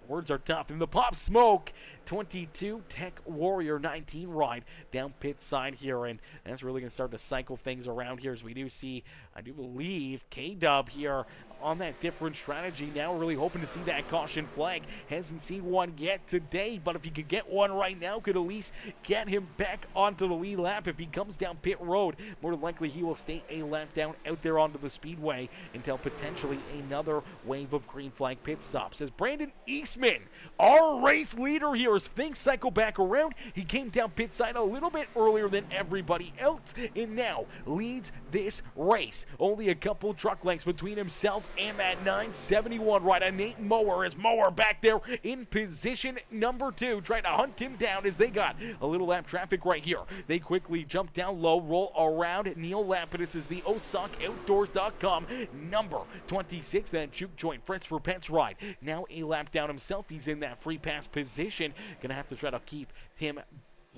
Words are tough. And the Pop Smoke 22 Tech Warrior 19 ride down pit side here, and that's really going to start to cycle things around here, as we do see, I do believe, K-Dub here on that different strategy. Now really hoping to see that caution flag. Hasn't seen one yet today, but if he could get one right now, could at least get him back onto the lead lap. If he comes down pit road, more than likely he will stay a lap down out there onto the speedway until potentially another wave of green flag pit stops. As Brandon Eastman, our race leader here, as things cycle back around, he came down pit side a little bit earlier than everybody else and now leads this race. Only a couple truck lengths between himself and that 971 rider Nate Mower, as Mower back there in position number 2, trying to hunt him down as they got a little lap traffic right here. They quickly jump down low, roll around Neil Lapidus is the OSOCOutdoors.com number 26, that juke joint Fritz for Pets ride. Now a lap down himself, he's in that free pass position. Gonna have to try to keep Tim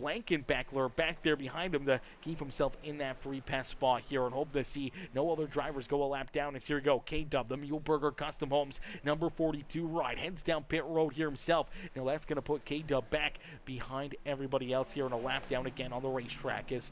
Blankenbackler back there behind him to keep himself in that free pass spot here and hope to see no other drivers go a lap down. As here we go, K-Dub, the Muleburger Custom Homes number 42 ride, heads down pit road here himself. Now that's going to put K-Dub back behind everybody else here in a lap down again on the racetrack as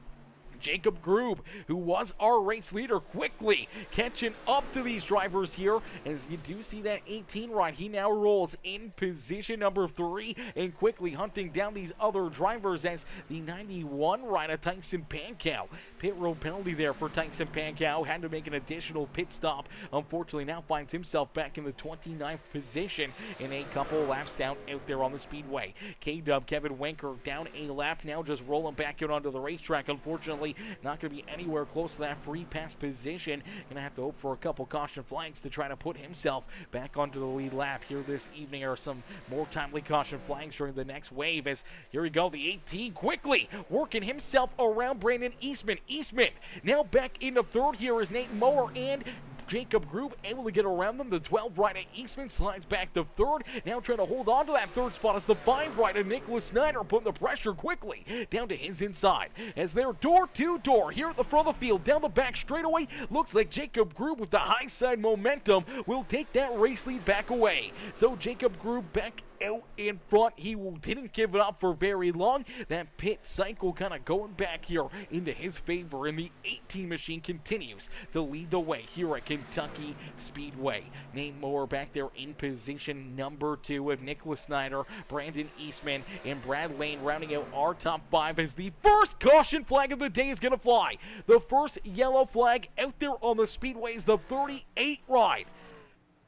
Jacob Grube, who was our race leader, quickly catching up to these drivers here. As you do see that 18 ride, he now rolls in position number 3 and quickly hunting down these other drivers as the 91 rider Tyson Pankow. Pit road penalty there for Tyson Pankow. Had to make an additional pit stop. Unfortunately, now finds himself back in the 29th position in a couple laps down out there on the speedway. K-Dub, Kevin Wenker down a lap now, just rolling back out onto the racetrack. Unfortunately, not going to be anywhere close to that free pass position. Going to have to hope for a couple caution flags to try to put himself back onto the lead lap here this evening, or some more timely caution flags during the next wave. As here we go, the 18 quickly working himself around Brandon Eastman. Eastman now back into third here is Nate Mower and Jacob Grube able to get around them. The 12 rider Eastman slides back to third. Now trying to hold on to that third spot as the 5 rider Nicholas Snyder putting the pressure quickly down to his inside. As they're door to door here at the front of the field, down the back straightaway, looks like Jacob Grube with the high side momentum will take that race lead back away. So Jacob Grube back out in front. He didn't give it up for very long. That pit cycle kind of going back here into his favor, and the 18 machine continues to lead the way here at Kentucky Speedway. Nate Moore back there in position number 2 with Nicholas Snyder, Brandon Eastman, and Brad Lane rounding out our top 5 as the first caution flag of the day is going to fly. The first yellow flag out there on the speedway is the 38 ride.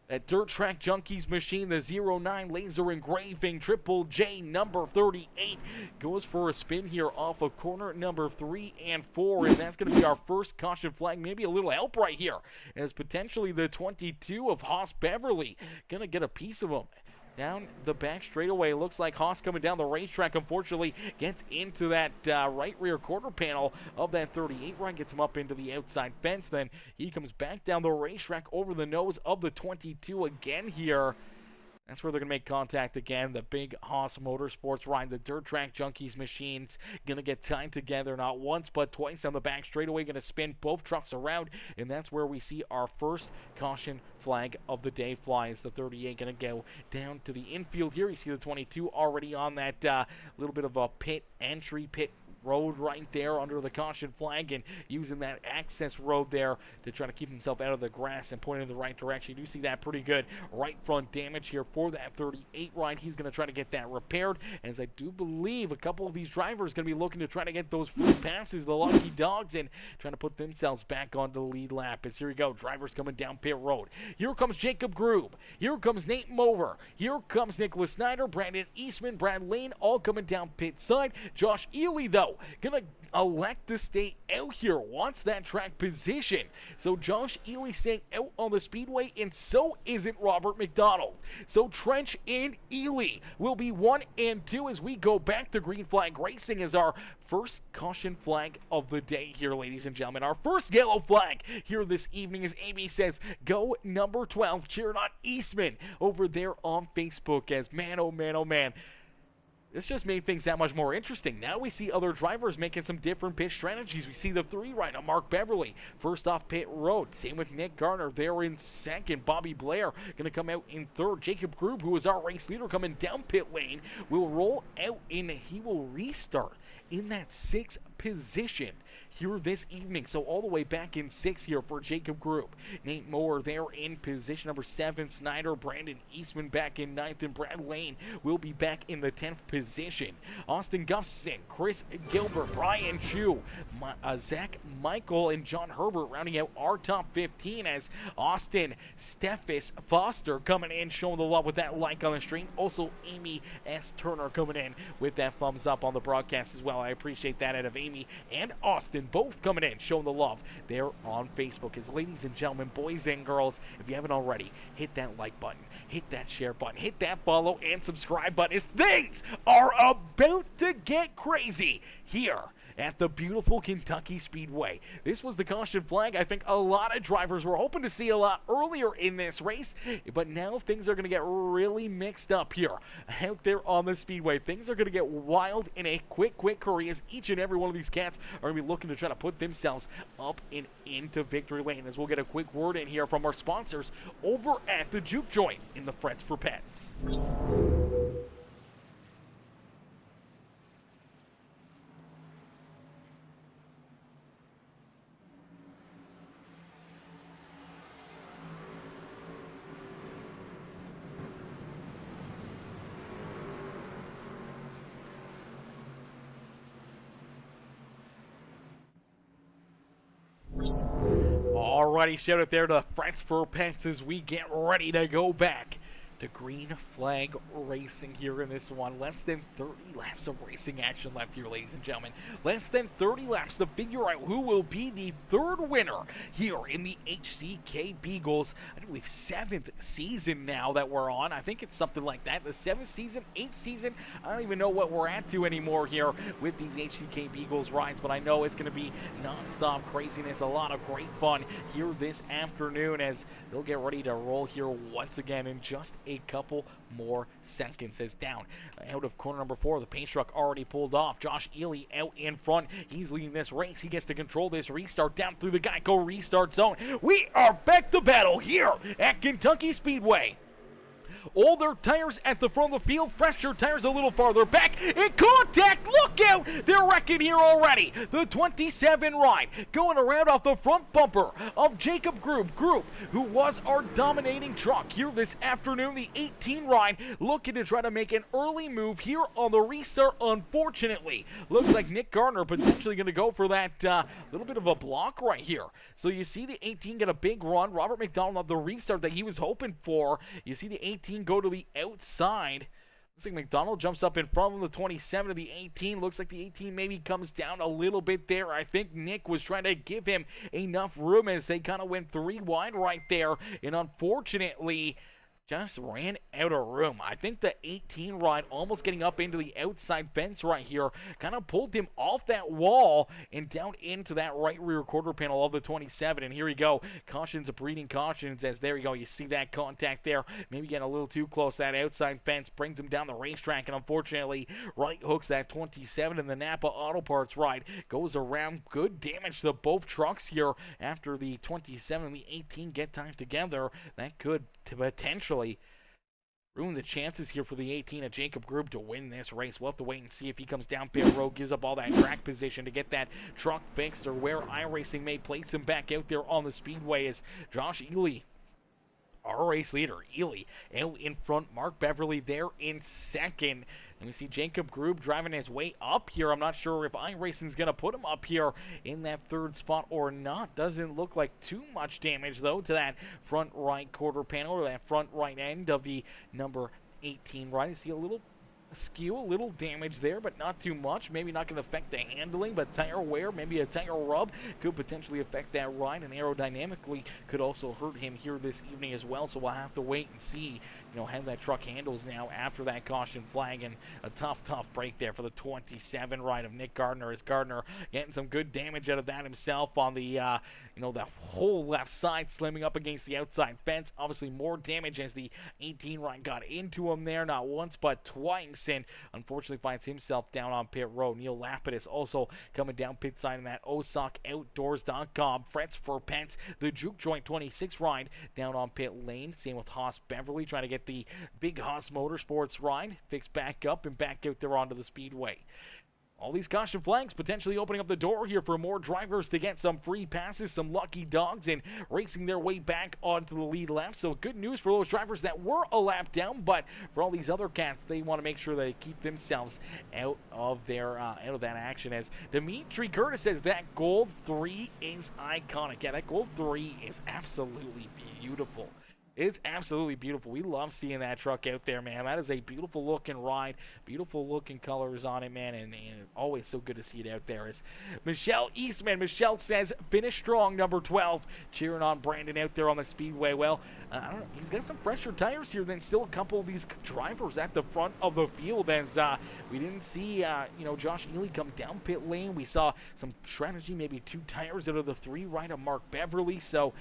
That Dirt Track Junkies machine, the 09 laser engraving Triple J number 38, goes for a spin here off of corner number 3 and 4, and that's going to be our first caution flag. Maybe a little help right here, as potentially the 22 of Haas Beverly going to get a piece of him. Down the back straightaway, looks like Haas coming down the racetrack, unfortunately gets into that right rear quarter panel of that 38 ride, gets him up into the outside fence. Then he comes back down the racetrack over the nose of the 22 again here. That's where they're going to make contact again. The big Haas Motorsports ride, the Dirt Track Junkies machines, going to get tied together not once but twice on the back straightaway, going to spin both trucks around, and that's where we see our first caution flag of the day fly. Is the 38 going to go down to the infield here? You see the 22 already on that little bit of a pit road right there under the caution flag, and using that access road there to try to keep himself out of the grass and pointing in the right direction. You do see that pretty good right front damage here for that 38 ride. He's going to try to get that repaired, as I do believe a couple of these drivers going to be looking to try to get those free passes, the lucky dogs, and trying to put themselves back on the lead lap. As here we go, drivers coming down pit road. Here comes Jacob Grube. Here comes Nate Mover. Here comes Nicholas Snyder, Brandon Eastman, Brad Lane, all coming down pit side. Josh Ely, though, gonna elect to stay out here, wants that track position. So Josh Ely staying out on the speedway, and so isn't Robert McDonald. So Trench and Ely will be 1 and 2 as we go back to green flag racing as our first caution flag of the day here, ladies and gentlemen. Our first yellow flag here this evening, as Amy says, go number 12, cheering on Eastman over there on Facebook. As man, oh man, oh man, this just made things that much more interesting. Now we see other drivers making some different pit strategies. We see the 3 rider, Mark Beverly, first off pit road. Same with Nick Garner. They're in second. Bobby Blair going to come out in third. Jacob Grube, who is our race leader, coming down pit lane, will roll out and he will restart in that 6th position. here this evening. So all the way back in 6th here for Jacob Group. Nate Moore there in position number 7. Snyder, Brandon Eastman back in 9th, and Brad Lane will be back in the 10th position. Austin Gustafson, Chris Gilbert, Brian Chu, Zach Michael, and John Herbert rounding out our top 15 as Austin Steffes Foster coming in, showing the love with that like on the stream. Also, Amy S. Turner coming in with that thumbs up on the broadcast as well. I appreciate that out of Amy and Austin, both coming in, showing the love there on Facebook. As ladies and gentlemen, boys and girls, if you haven't already, hit that like button, hit that share button, hit that follow and subscribe button, as things are about to get crazy here at the beautiful Kentucky Speedway. This was the caution flag. I think a lot of drivers were hoping to see a lot earlier in this race, but now things are going to get really mixed up here out there on the Speedway. Things are going to get wild in a quick hurry, as each and every one of these cats are going to be looking to try to put themselves up and into victory lane, as we'll get a quick word in here from our sponsors over at the Juke Joint in the Frets for Pets. Alrighty, shout out there to Frets for Pets as we get ready to go back to green flag racing here in this one. Less than 30 laps of racing action left here, ladies and gentlemen. Less than 30 laps to figure out who will be the third winner here in the HCK Beagles, I believe 7th season now that we're on. I think it's something like that. The 7th season, 8th season, I don't even know what we're at to anymore here with these HCK Beagles rides, but I know it's going to be non-stop craziness, a lot of great fun here this afternoon as they'll get ready to roll here once again in just a couple more seconds. As down out of corner number 4, the paint truck already pulled off. Josh Ely out in front. He's leading this race. He gets to control this restart down through the Geico restart zone. We are back to battle here at Kentucky Speedway. Older tires at the front of the field, fresher tires a little farther back. In contact, look out! They're wrecking here already. The 27 ride going around off the front bumper of Jacob Group, who was our dominating truck here this afternoon. The 18 ride looking to try to make an early move here on the restart. Unfortunately, looks like Nick Gardner potentially going to go for that little bit of a block right here. So you see the 18 get a big run. Robert McDonald on the restart that he was hoping for. You see the 18 go to the outside. Looks like McDonald jumps up in front of the 27 to the 18. Looks like the 18 maybe comes down a little bit there. I think Nick was trying to give him enough room as they kind of went 3 wide right there, and unfortunately just ran out of room. I think the 18 ride almost getting up into the outside fence right here kind of pulled him off that wall and down into that right rear quarter panel of the 27. And here we go. Cautions, breeding cautions, as there you go. You see that contact there. Maybe getting a little too close. That outside fence brings him down the racetrack, and unfortunately right hooks that 27, and the Napa Auto Parts ride goes around. Good damage to both trucks here after the 27 and the 18 get tied together. That could potentially ruin the chances here for the 18 at Jacob Group to win this race. We'll have to wait and see if he comes down pit road, gives up all that track position to get that truck fixed, or where iRacing may place him back out there on the speedway. As Josh Ely, our race leader, Ely out in front, Mark Beverly there in second. And we see Jacob Group driving his way up here. I'm not sure if iRacing's going to put him up here in that third spot or not. Doesn't look like too much damage, though, to that front right quarter panel, or that front right end of the number 18 ride. You see a little skew, a little damage there, but not too much. Maybe not going to affect the handling, but tire wear, maybe a tire rub could potentially affect that ride, and aerodynamically could also hurt him here this evening as well. So we'll have to wait and see, how that truck handles now after that caution flag. And a tough break there for the 27 ride of Nick Gardner, as Gardner getting some good damage out of that himself on the the whole left side, slamming up against the outside fence. Obviously more damage as the 18 ride got into him there, not once but twice, and unfortunately finds himself down on pit road. Neil Lapidus also coming down pit side in that OSOCOutdoors.com. Frets for Pets, the Juke Joint 26 ride down on pit lane. Same with Haas Beverly, trying to get the big Haas Motorsports ride fixed back up and back out there onto the speedway. all these caution flags potentially opening up the door here for more drivers to get some free passes, some lucky dogs, and racing their way back onto the lead lap. So good news for those drivers that were a lap down, but for all these other cats, they want to make sure they keep themselves out of that action. As Dimitri Curtis says, that gold 3 is iconic. Yeah, that gold 3 is absolutely beautiful. It's absolutely beautiful. We love seeing that truck out there, man. That is a beautiful looking ride, beautiful looking colors on it, man, and always so good to see it out there. As Michelle Eastman, Michelle says, finish strong, number 12, cheering on Brandon out there on the speedway. Well, I don't know, he's got some fresher tires here than still a couple of these drivers at the front of the field, as we didn't see, Josh Ely come down pit lane. We saw some strategy, maybe 2 tires out of the 3 right of Mark Beverly. So,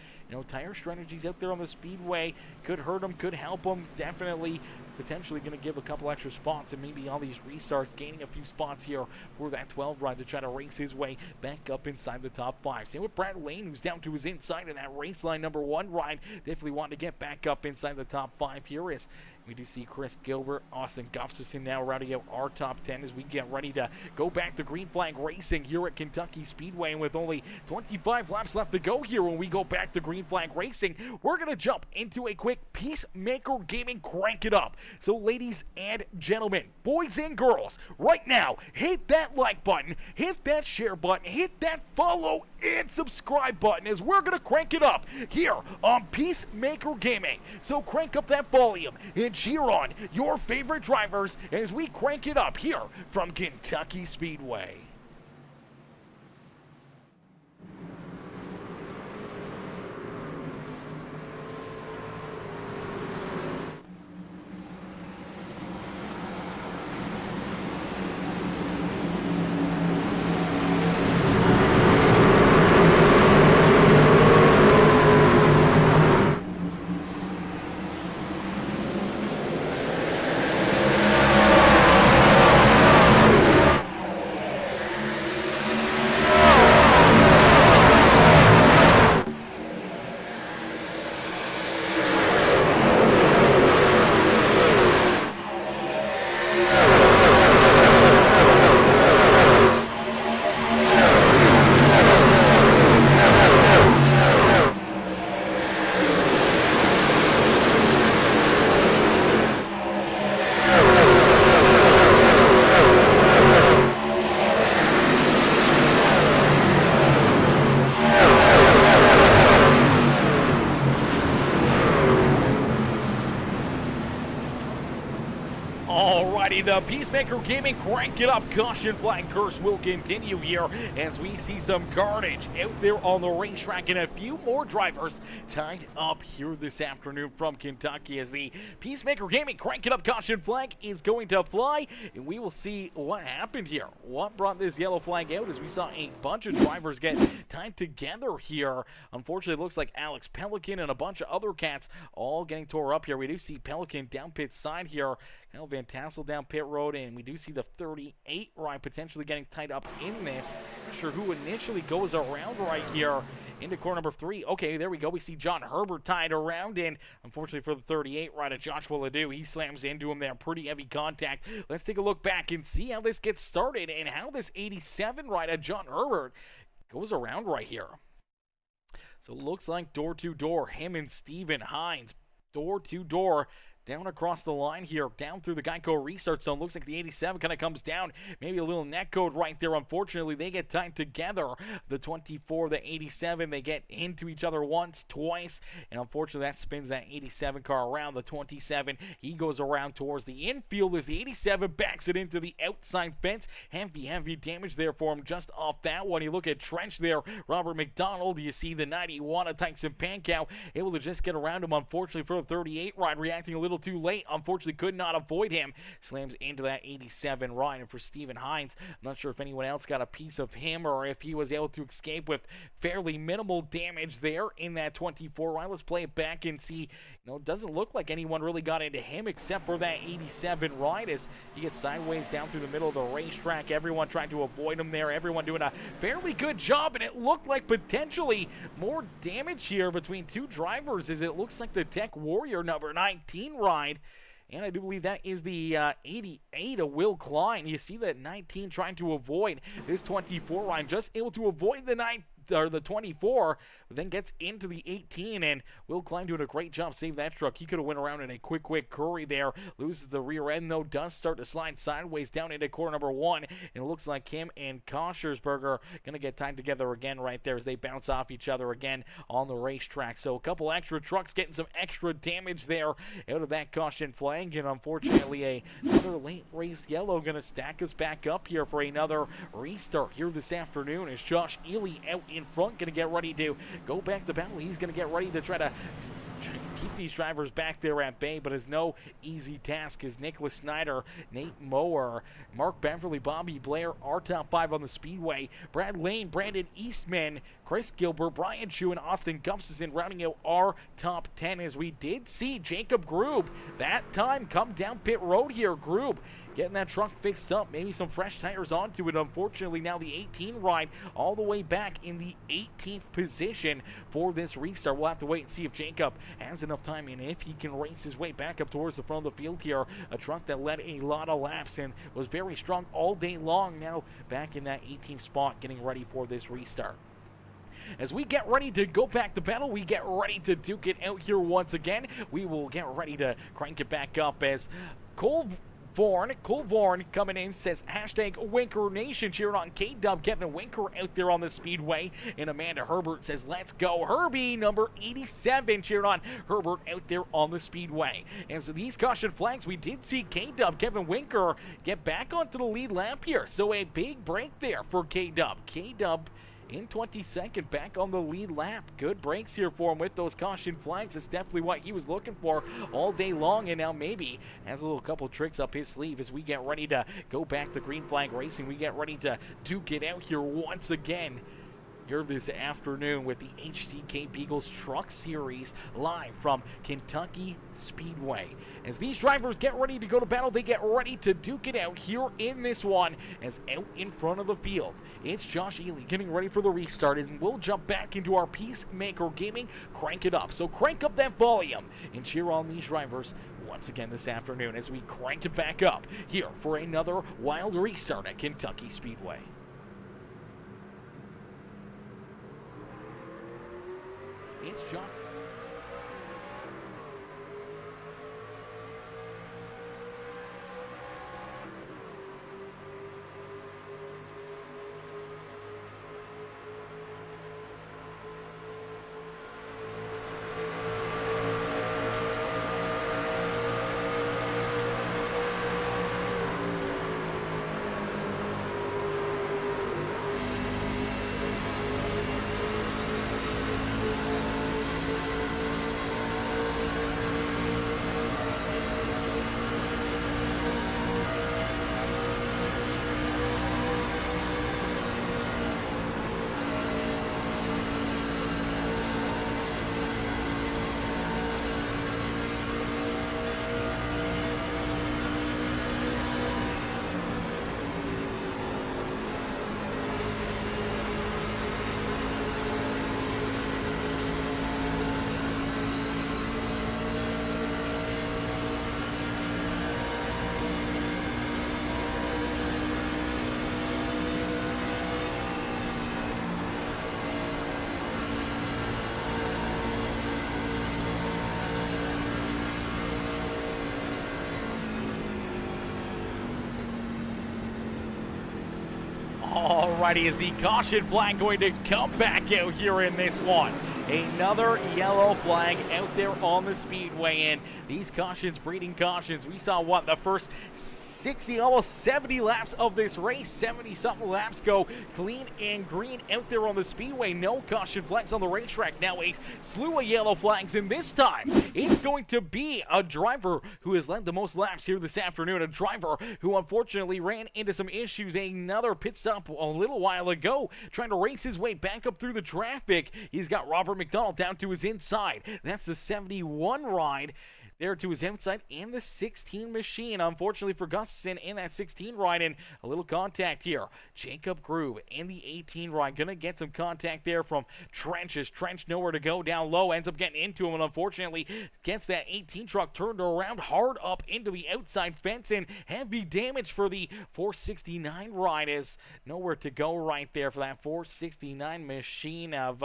tire strategies out there on the speedway could hurt him, could help him. Definitely, potentially going to give a couple extra spots, and maybe all these restarts gaining a few spots here for that 12 ride to try to race his way back up inside the top 5. Same with Brad Lane, who's down to his inside in that race line number 1 ride. Definitely wanting to get back up inside the top 5 here. As we do see Chris Gilbert, Austin Gustafson now rounding out our top 10 as we get ready to go back to green flag racing here at Kentucky Speedway. And with only 25 laps left to go here when we go back to green flag racing, we're going to jump into a quick Peacemaker Gaming Crank It Up. So ladies and gentlemen, boys and girls, right now, hit that like button, hit that share button, hit that follow and subscribe button as we're going to crank it up here on Peacemaker Gaming. So crank up that volume and cheer on your favorite drivers as we crank it up here from Kentucky Speedway. The Peacemaker Gaming Crank It Up caution flag curse will continue here as we see some carnage out there on the racetrack and a few more drivers tied up here this afternoon from Kentucky as the Peacemaker Gaming Crank It Up caution flag is going to fly, and we will see what happened here. What brought this yellow flag out as we saw a bunch of drivers get tied together here. Unfortunately, it looks like Alex Pelican and a bunch of other cats all getting tore up here. We do see Pelican down pit side here, Kyle Van Tassel down pit road, and we do see the 38 ride potentially getting tied up in this. Not sure who initially goes around right here into corner number 3. Okay, there we go. We see John Herbert tied around in. Unfortunately for the 38 ride of Joshua Ledoux, he slams into him there. Pretty heavy contact. Let's take a look back and see how this gets started and how this 87 ride of John Herbert goes around right here. So it looks like door to door, him and Steven Hines, door to door, down across the line here, down through the Geico restart zone. Looks like the 87 kind of comes down. Maybe a little net code right there. Unfortunately, they get tied together. The 24, the 87, they get into each other once, twice, and unfortunately that spins that 87 car around. The 27, he goes around towards the infield as the 87 backs it into the outside fence. Heavy damage there for him just off that one. You look at Trench there, Robert McDonald. You see the 91 of Tyson Pankow able to just get around him. Unfortunately for the 38 ride, reacting a little too late. Unfortunately could not avoid him. Slams into that 87 ride. And for Steven Hines, I'm not sure if anyone else got a piece of him or if he was able to escape with fairly minimal damage there in that 24 ride. Let's play it back and see. It doesn't look like anyone really got into him except for that 87 ride as he gets sideways down through the middle of the racetrack. Everyone trying to avoid him there. Everyone doing a fairly good job, and it looked like potentially more damage here between two drivers as it looks like the Tech Warrior number 19 ride And I do believe that is the 88 of Will Klein. You see that 19 trying to avoid this 24 line, just able to avoid the 24, then gets into the 18, and Will Klein doing a great job saving that truck. He could have went around in a quick curry there. Loses the rear end, though, does start to slide sideways down into corner number 1, and it looks like him and Koshersberger going to get tied together again right there as they bounce off each other again on the racetrack. So a couple extra trucks getting some extra damage there out of that caution flag, and unfortunately another late race yellow going to stack us back up here for another restart here this afternoon as Josh Ely out in front, going to get ready to go back to battle. He's going to get ready to try to keep these drivers back there at bay, but it's no easy task as Nicholas Snyder, Nate Mower, Mark Beverly, Bobby Blair, our top 5 on the speedway. Brad Lane, Brandon Eastman, Chris Gilbert, Brian Chu, and Austin Gustafson rounding out our top 10 as we did see Jacob Grube that time come down pit road here. Grube getting that truck fixed up, maybe some fresh tires onto it. Unfortunately, now the 18 ride all the way back in the 18th position for this restart. We'll have to wait and see if Jacob has enough time and if he can race his way back up towards the front of the field here. A truck that led a lot of laps and was very strong all day long, now back in that 18th spot, getting ready for this restart. As we get ready to go back to battle, we get ready to duke it out here once again. We will get ready to crank it back up as Cole Vorn coming in, says hashtag Winker Nation, cheering on K-Dub, Kevin Winker out there on the speedway, and Amanda Herbert says let's go Herbie, number 87, cheering on Herbert out there on the speedway. And so these caution flags, we did see K-Dub, Kevin Winker get back onto the lead lap here, so a big break there for K-Dub. K-Dub in 22nd, back on the lead lap. Good breaks here for him with those caution flags. That's definitely what he was looking for all day long, and now maybe has a little couple tricks up his sleeve as we get ready to go back to green flag racing. We get ready to duke it out here once again here this afternoon with the HCK Beagles Truck Series live from Kentucky Speedway. As these drivers get ready to go to battle, they get ready to duke it out here in this one as out in front of the field. It's Josh Ely getting ready for the restart, and we'll jump back into our Peacemaker gaming, crank it up. So crank up that volume and cheer on these drivers once again this afternoon as we crank it back up here for another wild restart at Kentucky Speedway. It's John. Alrighty, is the caution flag going to come back out here in this one? Another yellow flag out there on the speedway, and these cautions breeding cautions. We saw what the first 60, almost 70 laps of this race, 70-something laps go clean and green out there on the speedway. No caution flags on the racetrack. Now a slew of yellow flags, and this time it's going to be a driver who has led the most laps here this afternoon, a driver who unfortunately ran into some issues. Another pit stop a little while ago, trying to race his way back up through the traffic. He's got Robert McDonald down to his inside. That's the 71 ride. there to his outside, and the 16 machine, unfortunately for Gustafson in that 16 ride, and a little contact here. Jacob Groove in the 18 ride, gonna get some contact there from Trench, as Trench nowhere to go down low, ends up getting into him, and unfortunately gets that 18 truck turned around hard up into the outside fence, and heavy damage for the 469 ride, as nowhere to go right there for that 469 machine of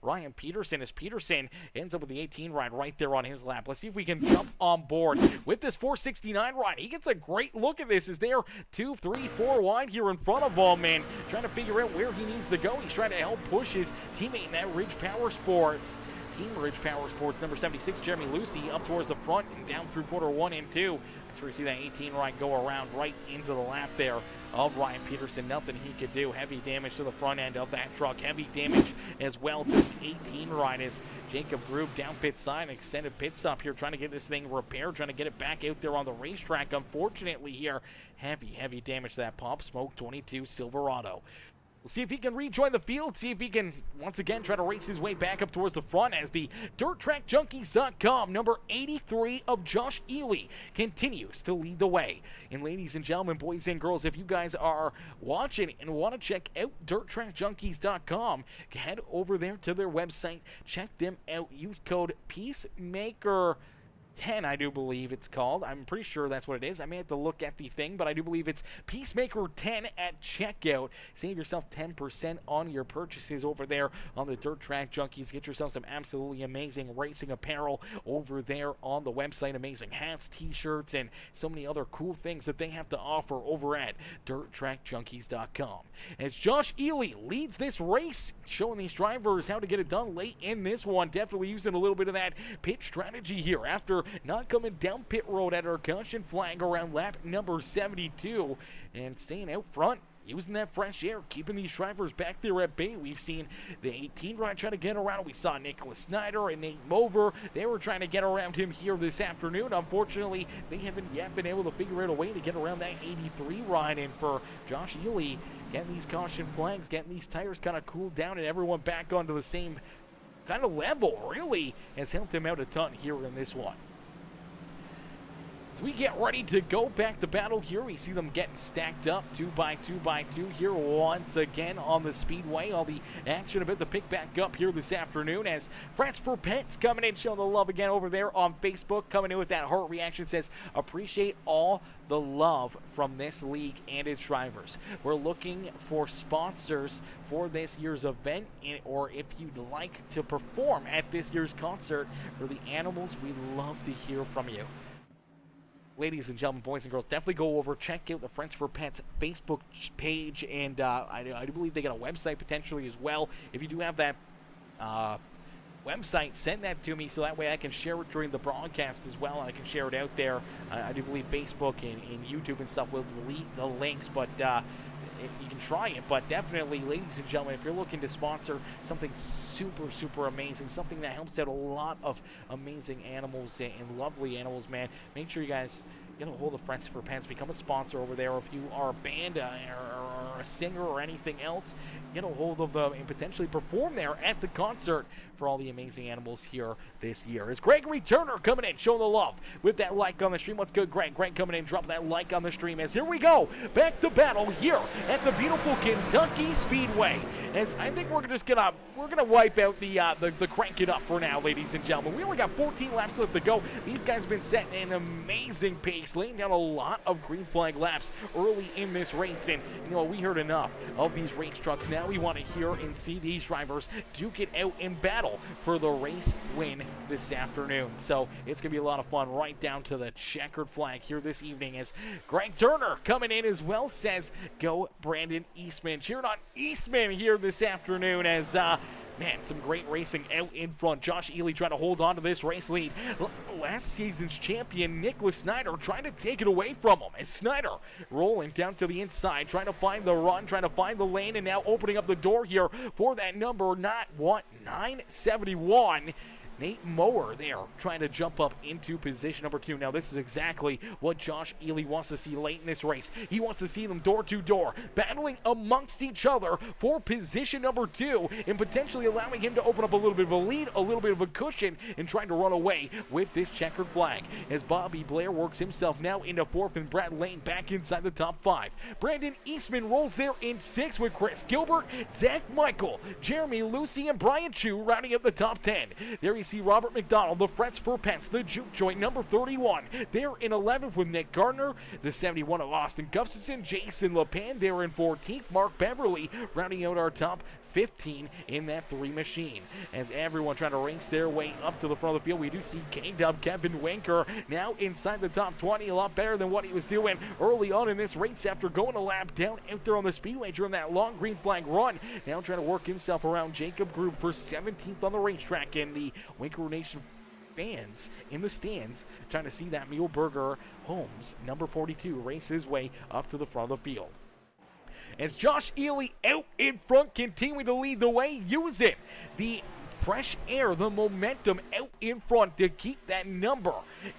Ryan Peterson, as Peterson ends up with the 18 ride right there on his lap. Let's see if we can jump on board with this 469 ride. He gets a great look at this as they're 2, 3, 4 wide here in front of him, and trying to figure out where he needs to go. He's trying to help push his teammate in that Ridge Power Sports. Team Ridge Power Sports, number 76, Jeremy Lucy, up towards the front and down through quarter 1 and 2. That's where you see that 18 ride go around right into the lap there of Ryan Peterson. Nothing he could do. Heavy damage to the front end of that truck. Heavy damage as well to the 18 ride as Jacob Groove down pit side, extended pit stop here, trying to get this thing repaired, trying to get it back out there on the racetrack. Unfortunately here, heavy damage to that Pop Smoke 22 Silverado. We'll see if he can rejoin the field, see if he can once again try to race his way back up towards the front as the DirtTrackJunkies.com number 83 of Josh Ely continues to lead the way. And ladies and gentlemen, boys and girls, if you guys are watching and want to check out DirtTrackJunkies.com, head over there to their website, check them out, use code Peacemaker 10, I do believe it's called. I'm pretty sure that's what it is. I may have to look at the thing, but I do believe it's Peacemaker 10 at checkout. Save yourself 10% on your purchases over there on the Dirt Track Junkies. Get yourself some absolutely amazing racing apparel over there on the website. Amazing hats, t-shirts, and so many other cool things that they have to offer over at DirtTrackJunkies.com. As Josh Ely leads this race, showing these drivers how to get it done late in this one. Definitely using a little bit of that pit strategy here after not coming down pit road at our caution flag around lap number 72 and staying out front, using that fresh air, keeping these drivers back there at bay. We've seen the 18 ride try to get around. We saw Nicholas Snyder and Nate Mover. They were trying to get around him here this afternoon. Unfortunately, they haven't yet been able to figure out a way to get around that 83 ride. And for Josh Ely, getting these caution flags, getting these tires kind of cooled down and everyone back onto the same kind of level, really has helped him out a ton here in this one. As we get ready to go back to battle here, we see them getting stacked up 2 by 2 by 2 here once again on the speedway. All the action about to pick back up here this afternoon as Frets for Pets coming in, showing the love again over there on Facebook, coming in with that heart reaction, says appreciate all the love from this league and its drivers. We're looking for sponsors for this year's event, or if you'd like to perform at this year's concert for the animals, we'd love to hear from you. Ladies and gentlemen, boys and girls, definitely go over, check out the Friends for Pets Facebook page, and I do believe they got a website potentially as well. If you do have that website, send that to me so that way I can share it during the broadcast as well. I can share it out there. I do believe Facebook and YouTube and stuff will delete the links, but you can try it. But definitely, ladies and gentlemen, if you're looking to sponsor something super amazing, something that helps out a lot of amazing animals and lovely animals, man, make sure you guys get a hold of Friends for Pets, become a sponsor over there. If you are a band or a singer or anything else, get a hold of them and potentially perform there at the concert for all the amazing animals here this year. Is Gregory Turner coming in, showing the love with that like on the stream. What's good, Greg? Greg coming in, drop that like on the stream as here we go, back to battle here at the beautiful Kentucky Speedway. As I think we're gonna wipe out the crank it up for now, ladies and gentlemen. We only got 14 laps left to go. These guys have been setting an amazing pace, laying down a lot of green flag laps early in this race, and you know, we heard enough of these race trucks. Now we want to hear and see these drivers duke it out in battle for the race win this afternoon. So it's gonna be a lot of fun right down to the checkered flag here this evening as Greg Turner coming in as well, says go Brandon Eastman. Cheering on Eastman here this afternoon as man, some great racing out in front. Josh Ely trying to hold on to this race lead. Last season's champion, Nicholas Snyder, trying to take it away from him. As Snyder rolling down to the inside, trying to find the run, trying to find the lane, and now opening up the door here for that number, 971. Nate Mower there trying to jump up into position number 2. Now this is exactly what Josh Ely wants to see late in this race. He wants to see them door to door, battling amongst each other for position number 2 and potentially allowing him to open up a little bit of a lead, a little bit of a cushion, and trying to run away with this checkered flag. As Bobby Blair works himself now into 4th and Brad Lane back inside the top 5. Brandon Eastman rolls there in 6th with Chris Gilbert, Zach Michael, Jeremy Lucy, and Brian Chu rounding up the top 10. There you see Robert McDonald, the Frets for Pets, the juke joint, number 31. They're in 11th with Nick Gardner, the 71 of Austin Gustafson, Jason LePan. They're in 14th. Mark Beverly rounding out our top 15 in that 3 machine. As everyone trying to race their way up to the front of the field, we do see K-Dub Kevin Winker now inside the top 20, a lot better than what he was doing early on in this race after going a lap down out there on the speedway during that long green flag run. Now trying to work himself around Jacob Group for 17th on the racetrack, and the Winker Nation fans in the stands trying to see that Muehlberger Holmes, number 42, race his way up to the front of the field. As Josh Ely out in front, continuing to lead the way, using the fresh air, the momentum out in front to keep that number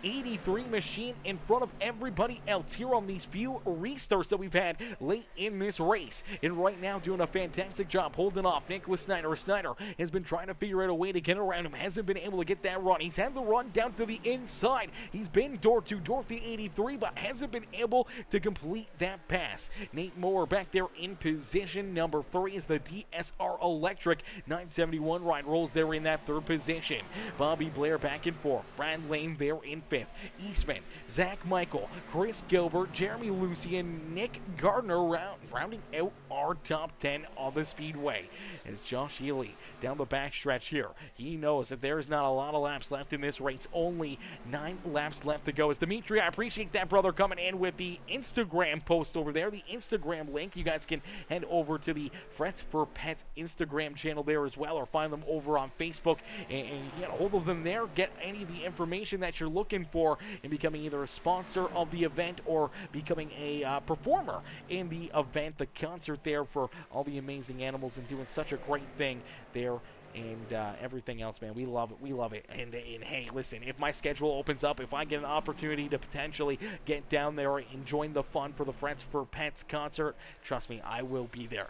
83 machine in front of everybody else here on these few restarts that we've had late in this race. And right now doing a fantastic job holding off Nicholas Snyder. Snyder has been trying to figure out a way to get around him, hasn't been able to get that run. He's had the run down to the inside. He's been door to door the 83, but hasn't been able to complete that pass. Nate Moore back there in position number 3 is the DSR Electric 971 ride rolls there in that 3rd position. Bobby Blair back and forth. Brad Lane there in 5th. Eastman, Zach Michael, Chris Gilbert, Jeremy Lucy, and Nick Gardner rounding out our top 10 on the speedway. As Josh Ely down the backstretch here, he knows that there's not a lot of laps left in this race. Only 9 laps left to go. As Dimitri, I appreciate that brother coming in with the Instagram post over there, the Instagram link. You guys can head over to the Frets for Pets Instagram channel there as well, or find them over on Facebook and get a hold of them there. Get any of the information that you're looking for in becoming either a sponsor of the event or becoming a performer in the event, the concert there, for all the amazing animals and doing such a great thing there. And everything else, man, we love it. And hey, listen, if my schedule opens up, if I get an opportunity to potentially get down there and join the fun for the Frets for Pets concert, trust me, I will be there.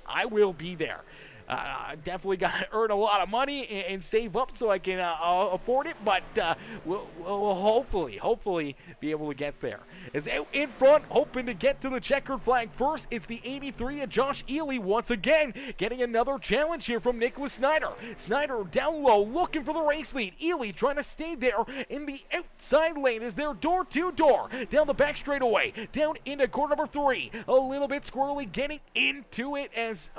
I definitely got to earn a lot of money and save up so I can afford it, but we'll hopefully be able to get there. As out in front, hoping to get to the checkered flag first, it's the 83 of Josh Ely once again, getting another challenge here from Nicholas Snyder. Snyder down low, looking for the race lead. Ely trying to stay there in the outside lane as they're door to door, down the back straightaway, down into corner number 3. A little bit squirrely, getting into it as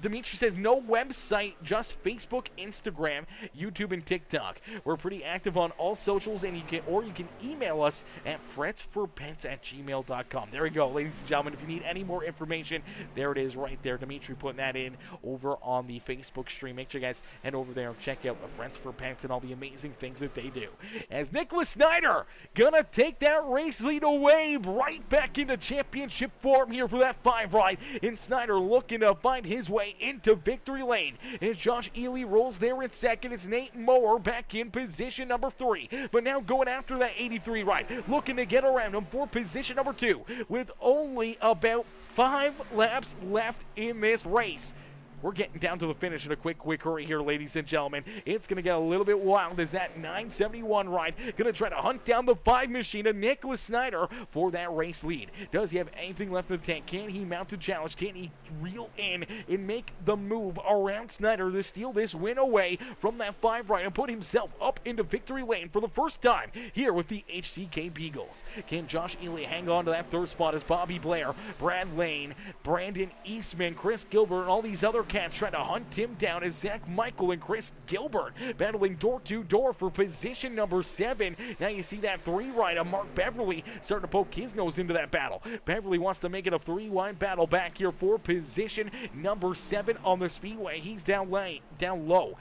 Dimitri says no website, just Facebook, Instagram, YouTube, and TikTok. We're pretty active on all socials, and you can email us at fretsforpets@gmail.com. There we go, ladies and gentlemen. If you need any more information, there it is right there. Dimitri putting that in over on the Facebook stream. Make sure you guys head over there and check out the Frets for Pets and all the amazing things that they do. As Nicholas Snyder gonna take that race lead away right back into championship form here for that 5 ride. And Snyder looking to find his way into victory lane. As Josh Ely rolls there in 2nd, it's Nate Mower back in position number 3. But now going after that 83 ride, looking to get around him for position number 2 with only about 5 laps left in this race. We're getting down to the finish in a quick hurry here, ladies and gentlemen. It's going to get a little bit wild as that 971 ride going to try to hunt down the 5 machine of Nicholas Snyder for that race lead. Does he have anything left in the tank? Can he mount a challenge? Can he reel in and make the move around Snyder to steal this win away from that 5 ride and put himself up into victory lane for the first time here with the HCK Beagles? Can Josh Ely hang on to that 3rd spot as Bobby Blair, Brad Lane, Brandon Eastman, Chris Gilbert, and all these other cats trying to hunt him down as Zach Michael and Chris Gilbert battling door to door for position number 7. Now you see that 3 ride of Mark Beverly starting to poke his nose into that battle. Beverly wants to make it a 3-wide battle back here for position number 7 on the speedway. He's down low.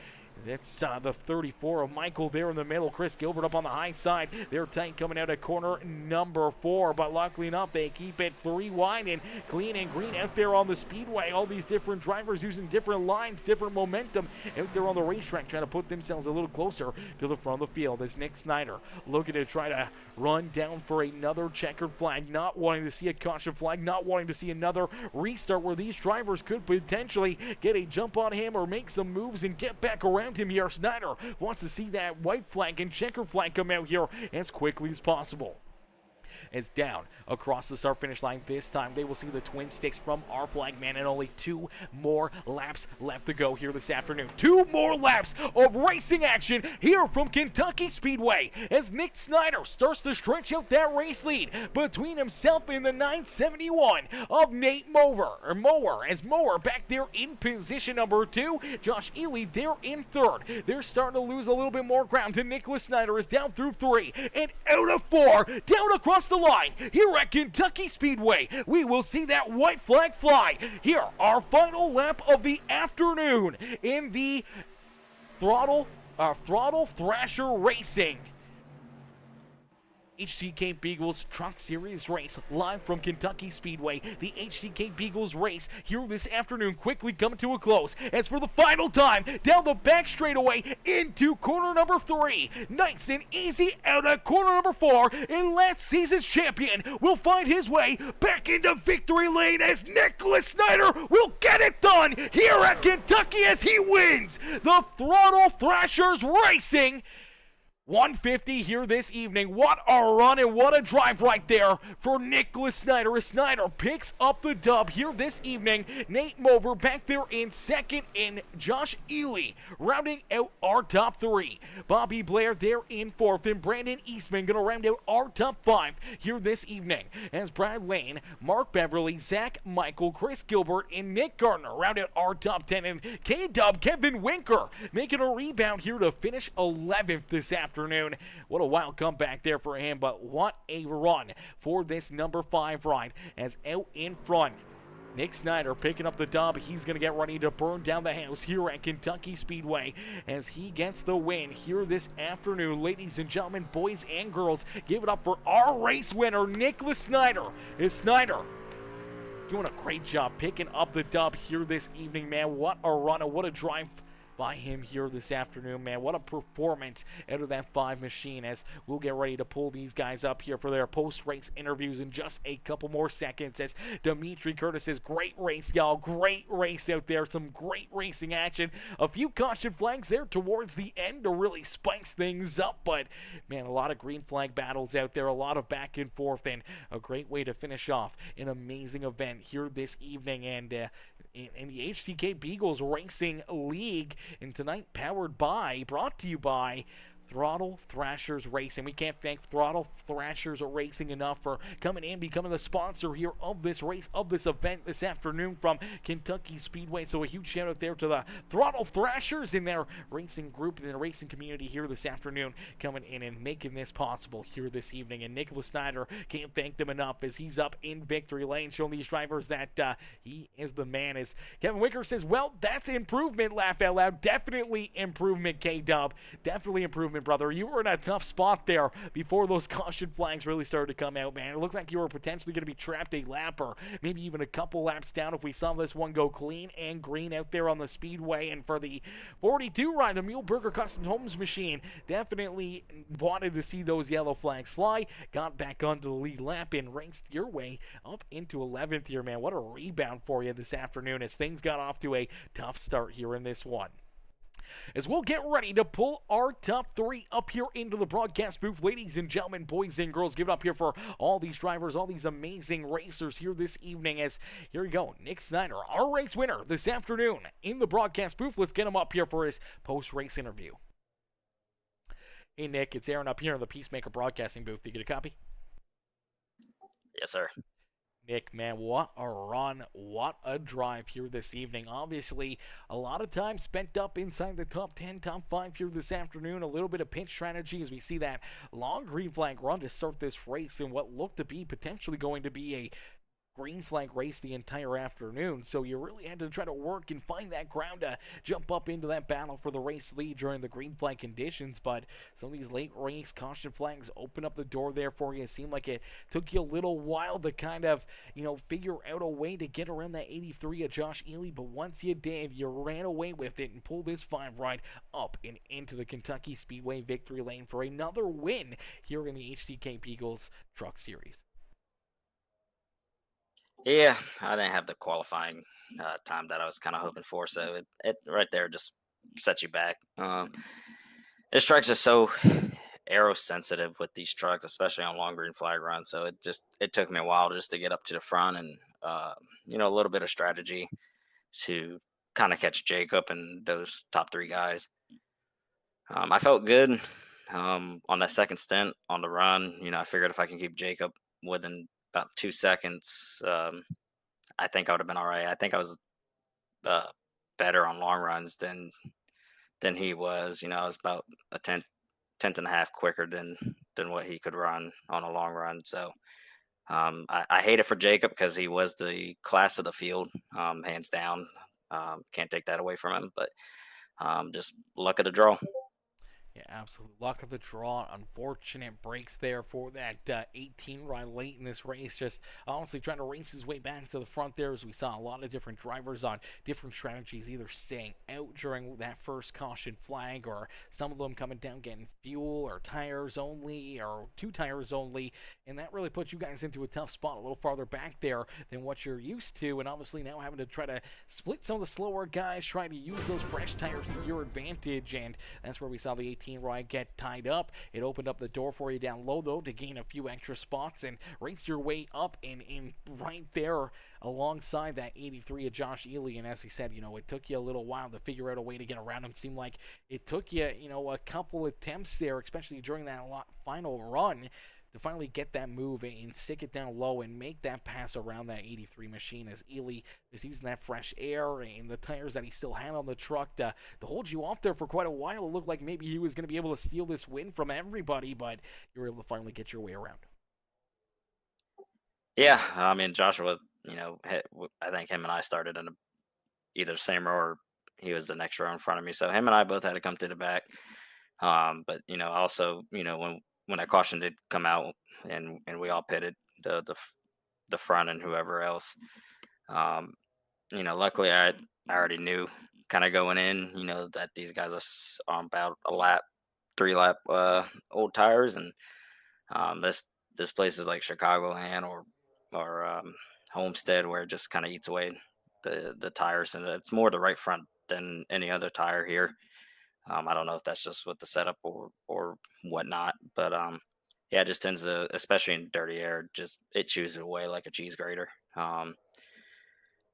That's the 34 of Michael there in the middle. Chris Gilbert up on the high side. They're tight coming out of corner number 4. But luckily enough, they keep it 3 wide and clean and green out there on the speedway. All these different drivers using different lines, different momentum out there on the racetrack, trying to put themselves a little closer to the front of the field as Nick Snyder looking to try to run down for another checkered flag, not wanting to see a caution flag, not wanting to see another restart where these drivers could potentially get a jump on him or make some moves and get back around him here. Snyder wants to see that white flag and checkered flag come out here as quickly as possible. Is down across the start-finish line. This time they will see the twin sticks from our flag man, and only 2 more laps left to go here this afternoon. 2 more laps of racing action here from Kentucky Speedway as Nick Snyder starts to stretch out that race lead between himself and the 971 of Nate Mower, as Mower back there in position number 2. Josh Ely there in 3rd. They're starting to lose a little bit more ground, and Nicholas Snyder is down through 3 and out of 4, down across the line here at Kentucky Speedway. We will see that white flag fly. Here, our final lap of the afternoon in the Throttle Thrasher Racing HCK Beagles Truck Series race live from Kentucky Speedway. The HCK Beagles race here this afternoon quickly coming to a close as for the final time down the back straightaway into corner number 3. Nice and easy out of corner number 4, and last season's champion will find his way back into victory lane as Nicholas Snyder will get it done here at Kentucky as he wins the Throttle Thrashers Racing 150 here this evening. What a run and what a drive right there for Nicholas Snyder as Snyder picks up the dub here this evening. Nate Mover back there in 2nd and Josh Ely rounding out our top 3. Bobby Blair there in 4th and Brandon Eastman going to round out our top 5 here this evening as Brad Lane, Mark Beverly, Zach Michael, Chris Gilbert, and Nick Gardner round out our top 10. And K-Dub Kevin Winker making a rebound here to finish 11th this afternoon. What a wild comeback there for him, but what a run for this number 5 ride as out in front. Nick Snyder picking up the dub. He's going to get ready to burn down the house here at Kentucky Speedway as he gets the win here this afternoon. Ladies and gentlemen, boys and girls, give it up for our race winner, Nicholas Snyder. Is Snyder doing a great job picking up the dub here this evening, man. What a run and what a drive by him here this afternoon, man. What a performance out of that 5 machine as we'll get ready to pull these guys up here for their post-race interviews in just a couple more seconds as Dimitri Curtis says, great race, y'all. Great race out there. Some great racing action. A few caution flags there towards the end to really spice things up, but man, a lot of green flag battles out there, a lot of back and forth, and a great way to finish off an amazing event here this evening. And in the HCK Beagles Racing League, and tonight brought to you by Throttle Thrashers Racing. We can't thank Throttle Thrashers Racing enough for coming in, becoming the sponsor here of this race, of this event this afternoon from Kentucky Speedway. So a huge shout out there to the Throttle Thrashers in their racing group and their racing community here this afternoon, coming in and making this possible here this evening. And Nicholas Snyder, can't thank them enough as he's up in victory lane, showing these drivers that he is the man. As Kevin Wicker says, well, that's improvement, laugh out loud. Definitely improvement, K-Dub. Definitely improvement, brother. You were in a tough spot there before those caution flags really started to come out, man. It looked like you were potentially going to be trapped a lap or maybe even a couple laps down if we saw this one go clean and green out there on the speedway. And for the 42 ride, the Muleburger Custom Homes machine definitely wanted to see those yellow flags fly. Got back onto the lead lap and raced your way up into 11th here, man. What a rebound for you this afternoon as things got off to a tough start here in this one. As we'll get ready to pull our top 3 up here into the broadcast booth. Ladies and gentlemen, boys and girls, give it up here for all these drivers, all these amazing racers here this evening. As here we go, Nick Snyder, our race winner this afternoon in the broadcast booth. Let's get him up here for his post-race interview. Hey, Nick, it's Aaron up here in the Peacemaker broadcasting booth. Did you get a copy? Yes, sir. Nick, man, what a run, what a drive here this evening. Obviously, a lot of time spent up inside the top 10, top 5 here this afternoon. A little bit of pinch strategy as we see that long green flag run to start this race in what looked to be potentially going to be a green flag race the entire afternoon, so you really had to try to work and find that ground to jump up into that battle for the race lead during the green flag conditions. But some of these late race caution flags open up the door there for you. It seemed like it took you a little while to kind of, figure out a way to get around that 83 of Josh Ely, but once you did, you ran away with it and pulled this 5 right up and into the Kentucky Speedway victory lane for another win here in the HCK Beagles Truck Series. Yeah, I didn't have the qualifying time that I was kind of hoping for, so it right there just sets you back. This trucks are so aero sensitive with these trucks, especially on long green flag runs. So it took me a while just to get up to the front and a little bit of strategy to kind of catch Jacob and those top three guys. I felt good on that second stint on the run. I figured if I can keep Jacob within about 2 seconds, I think I would have been all right. I think I was uh, better on long runs than he was. I was about a tenth and a half quicker than what he could run on a long run. So I hate it for Jacob because he was the class of the field, hands down. Can't take that away from him, but just luck of the draw. Yeah, absolute luck of the draw. Unfortunate breaks there for that 18 right late in this race. Just honestly trying to race his way back to the front there, as we saw a lot of different drivers on different strategies, either staying out during that first caution flag, or some of them coming down getting fuel or tires only, or 2 tires only. And that really puts you guys into a tough spot a little farther back there than what you're used to. And obviously now having to try to split some of the slower guys, trying to use those fresh tires to your advantage. And that's where we saw the 18 right get tied up. It opened up the door for you down low, though, to gain a few extra spots and race your way up and right there alongside that 83 of Josh Ely. And as he said, it took you a little while to figure out a way to get around him. It seemed like it took you, a couple attempts there, especially during that final run, to finally get that move and stick it down low and make that pass around that 83 machine, as Ely was using that fresh air and the tires that he still had on the truck to hold you off there for quite a while. It looked like maybe he was going to be able to steal this win from everybody, but you were able to finally get your way around. Yeah, I mean Joshua, I think him and I started in either the same row or he was the next row in front of me. So him and I both had to come to the back. But also, when that caution did come out and we all pitted the front and whoever else, um, luckily I already knew kind of going in, that these guys are on about a lap, 3 lap old tires, and this place is like Chicagoland or Homestead, where it just kind of eats away the tires, and it's more the right front than any other tire here. I don't know if that's just with the setup or whatnot, but yeah, it just tends to, especially in dirty air, just it chews it away like a cheese grater. But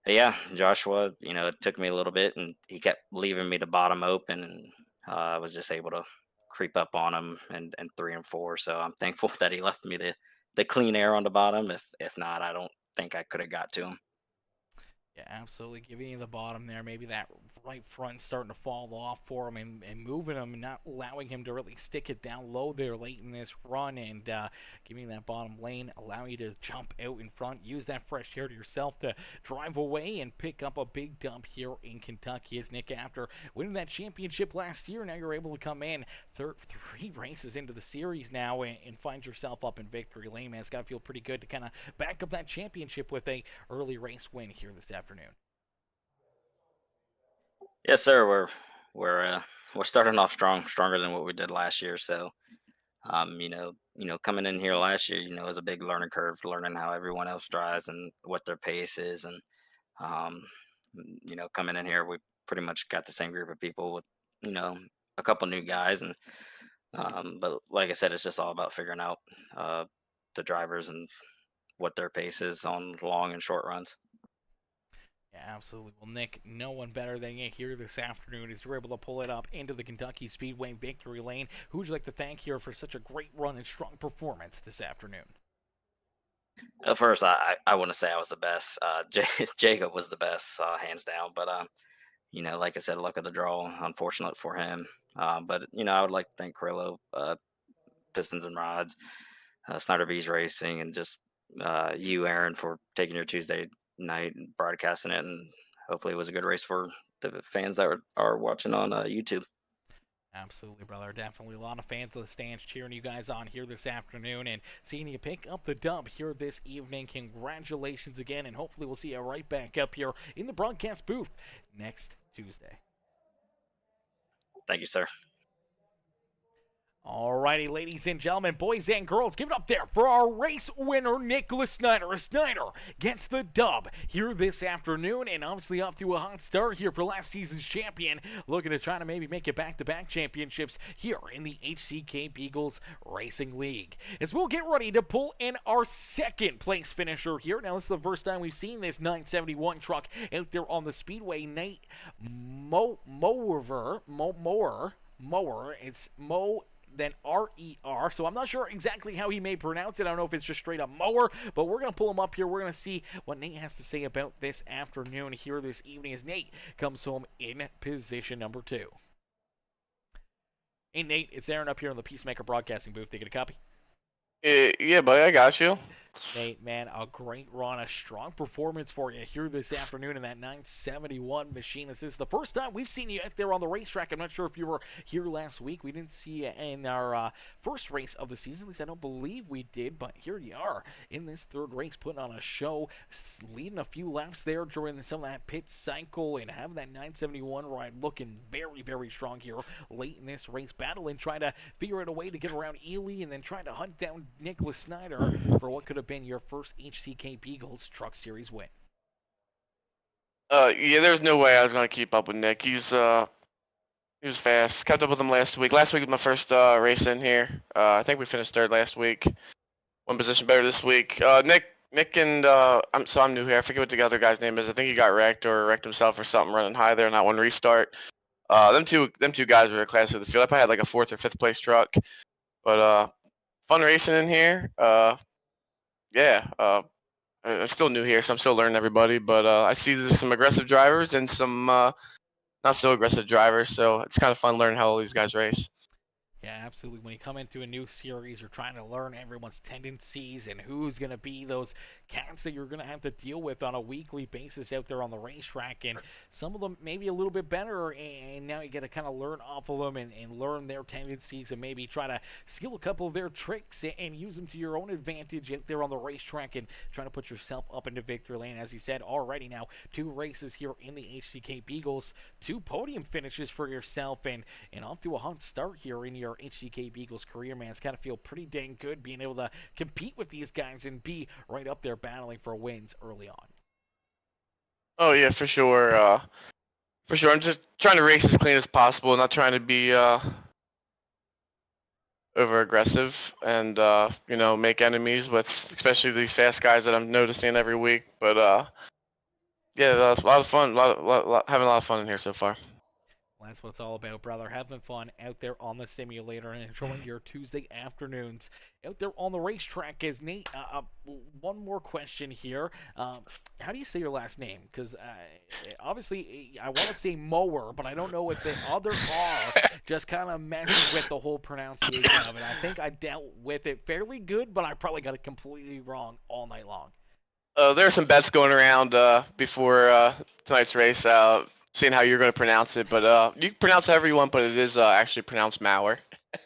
yeah, Joshua, it took me a little bit, and he kept leaving me the bottom open, and I was just able to creep up on him and 3 and 4. So I'm thankful that he left me the clean air on the bottom. If not, I don't think I could have got to him. Yeah, absolutely. Giving you the bottom there. Maybe that right front starting to fall off for him and moving him and not allowing him to really stick it down low there late in this run, and giving that bottom lane, allowing you to jump out in front, use that fresh air to yourself to drive away and pick up a big dump here in Kentucky. As Nick, after winning that championship last year, now you're able to come in 3 races into the series now and find yourself up in victory lane, man. It's got to feel pretty good to kind of back up that championship with a early race win here this afternoon. Yes, sir. We're starting off stronger than what we did last year. So, coming in here last year, it was a big learning curve, learning how everyone else drives and what their pace is, and um, coming in here, we pretty much got the same group of people with, you know, a couple new guys, and but like I said, it's just all about figuring out uh, the drivers and what their pace is on long and short runs. Yeah, absolutely. Well, Nick, no one better than you here this afternoon as you're able to pull it up into the Kentucky Speedway victory lane. Who would you like to thank here for such a great run and strong performance this afternoon? First, I want to say I was the best. Jacob was the best, hands down. But like I said, luck of the draw. Unfortunate for him. But I would like to thank Carrillo, Pistons and Rods, Snyder Bees Racing, and just you, Aaron, for taking your Tuesday night and broadcasting it, and hopefully it was a good race for the fans that are watching on YouTube. Absolutely, brother. Definitely a lot of fans of the stands cheering you guys on here this afternoon and seeing you pick up the dub here this evening. Congratulations again, and hopefully we'll see you right back up here in the broadcast booth next Tuesday. Thank you, sir. Alrighty, ladies and gentlemen, boys and girls, give it up there for our race winner, Nicholas Snyder. Snyder gets the dub here this afternoon, and obviously off to a hot start here for last season's champion, looking to try to maybe make it back-to-back championships here in the HCK Beagles Racing League. As we'll get ready to pull in our second place finisher here. Now, this is the first time we've seen this 971 truck out there on the speedway. Nate Mower. It's Mo than R-E-R. So I'm not sure exactly how he may pronounce it. I don't know if it's just straight up mower, but we're going to pull him up here. We're going to see what Nate has to say about this afternoon here this evening as Nate comes home in position number 2. Hey, Nate, it's Aaron up here in the Peacemaker broadcasting booth. Taking a copy? Yeah, buddy, I got you. Nate, man, a great run, a strong performance for you here this afternoon in that 971 machine. This is the first time we've seen you out there on the racetrack. I'm not sure if you were here last week. We didn't see you in our first race of the season. At least I don't believe we did, but here you are in this third race, putting on a show, leading a few laps there during some of that pit cycle and having that 971 ride looking very, very strong here late in this race, battling, trying to figure out a way to get around Ely and then trying to hunt down Nicholas Snyder for what could have been your first HCK Beagles Truck Series win. Yeah, there's no way I was gonna keep up with Nick. He was fast. Kept up with him last week. Last week was my first race in here. I think we finished third last week. One position better this week. Nick and I'm new here. I forget what the other guy's name is. I think he got wrecked or wrecked himself or something running high there on that one restart. Them two guys were a class of the field. I probably had like a 4th or 5th place truck, but fun racing in here. Yeah, I'm still new here, so I'm still learning everybody. But I see there's some aggressive drivers and some not so aggressive drivers, so it's kind of fun learning how all these guys race. Yeah, absolutely. When you come into a new series, you're trying to learn everyone's tendencies and who's going to be those cats that you're going to have to deal with on a weekly basis out there on the racetrack. And some of them maybe a little bit better, and now you got to kind of learn off of them and learn their tendencies and maybe try to steal a couple of their tricks and use them to your own advantage out there on the racetrack and trying to put yourself up into victory lane. As you said, already now 2 races here in the HCK Beagles, 2 podium finishes for yourself, and off to a hot start here in your HCK Beagles career, man. It's got to feel pretty dang good being able to compete with these guys and be right up there battling for wins early on. Oh yeah, for sure. For sure. I'm just trying to race as clean as possible, not trying to be over aggressive and make enemies with especially these fast guys that I'm noticing every week. But yeah, a lot of fun. Having a lot of fun in here so far. Well, that's what it's all about, brother. Having fun out there on the simulator and enjoying your Tuesday afternoons out there on the racetrack. As Nate, one more question here. How do you say your last name? Because obviously I want to say mower, but I don't know what the other R just kind of messes with the whole pronunciation of it. I think I dealt with it fairly good, but I probably got it completely wrong all night long. There are some bets going around before tonight's race. Seeing how you're going to pronounce it, but you can pronounce however you want, but it is actually pronounced Mauer,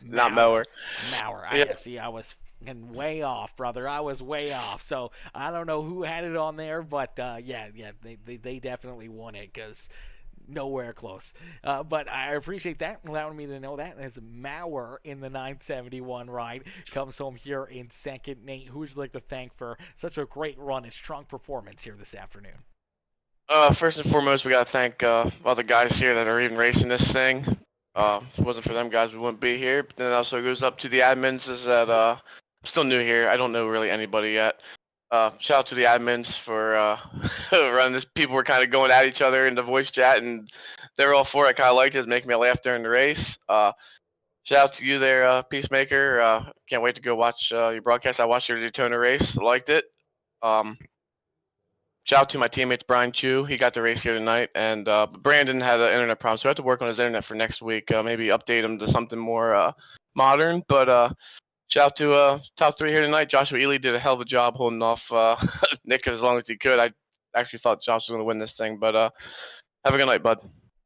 not mower. Mauer. Yeah. See, I was way off, brother. I was way off. So I don't know who had it on there, but yeah, they definitely won it because nowhere close. But I appreciate that, allowing me to know that. As Mauer in the 971 ride comes home here in second. Nate, who would you like to thank for such a great run and strong performance here this afternoon? First and foremost, we got to thank all the guys here that are even racing this thing. If it wasn't for them guys, we wouldn't be here. But then it also goes up to the admins. Is that I'm still new here. I don't know really anybody yet. Shout out to the admins for running this. People were kind of going at each other in the voice chat, and they were all for it. I kind of liked it. It was making me laugh during the race. Shout out to you there, Peacemaker. Can't wait to go watch your broadcast. I watched your Daytona race. Liked it. Shout out to my teammates, Brian Chu. He got the race here tonight. And Brandon had an internet problem, so I have to work on his internet for next week. Maybe update him to something more modern. But Shout out to top three here tonight. Joshua Ely did a hell of a job holding off Nick as long as he could. I actually thought Josh was going to win this thing, but have a good night, bud.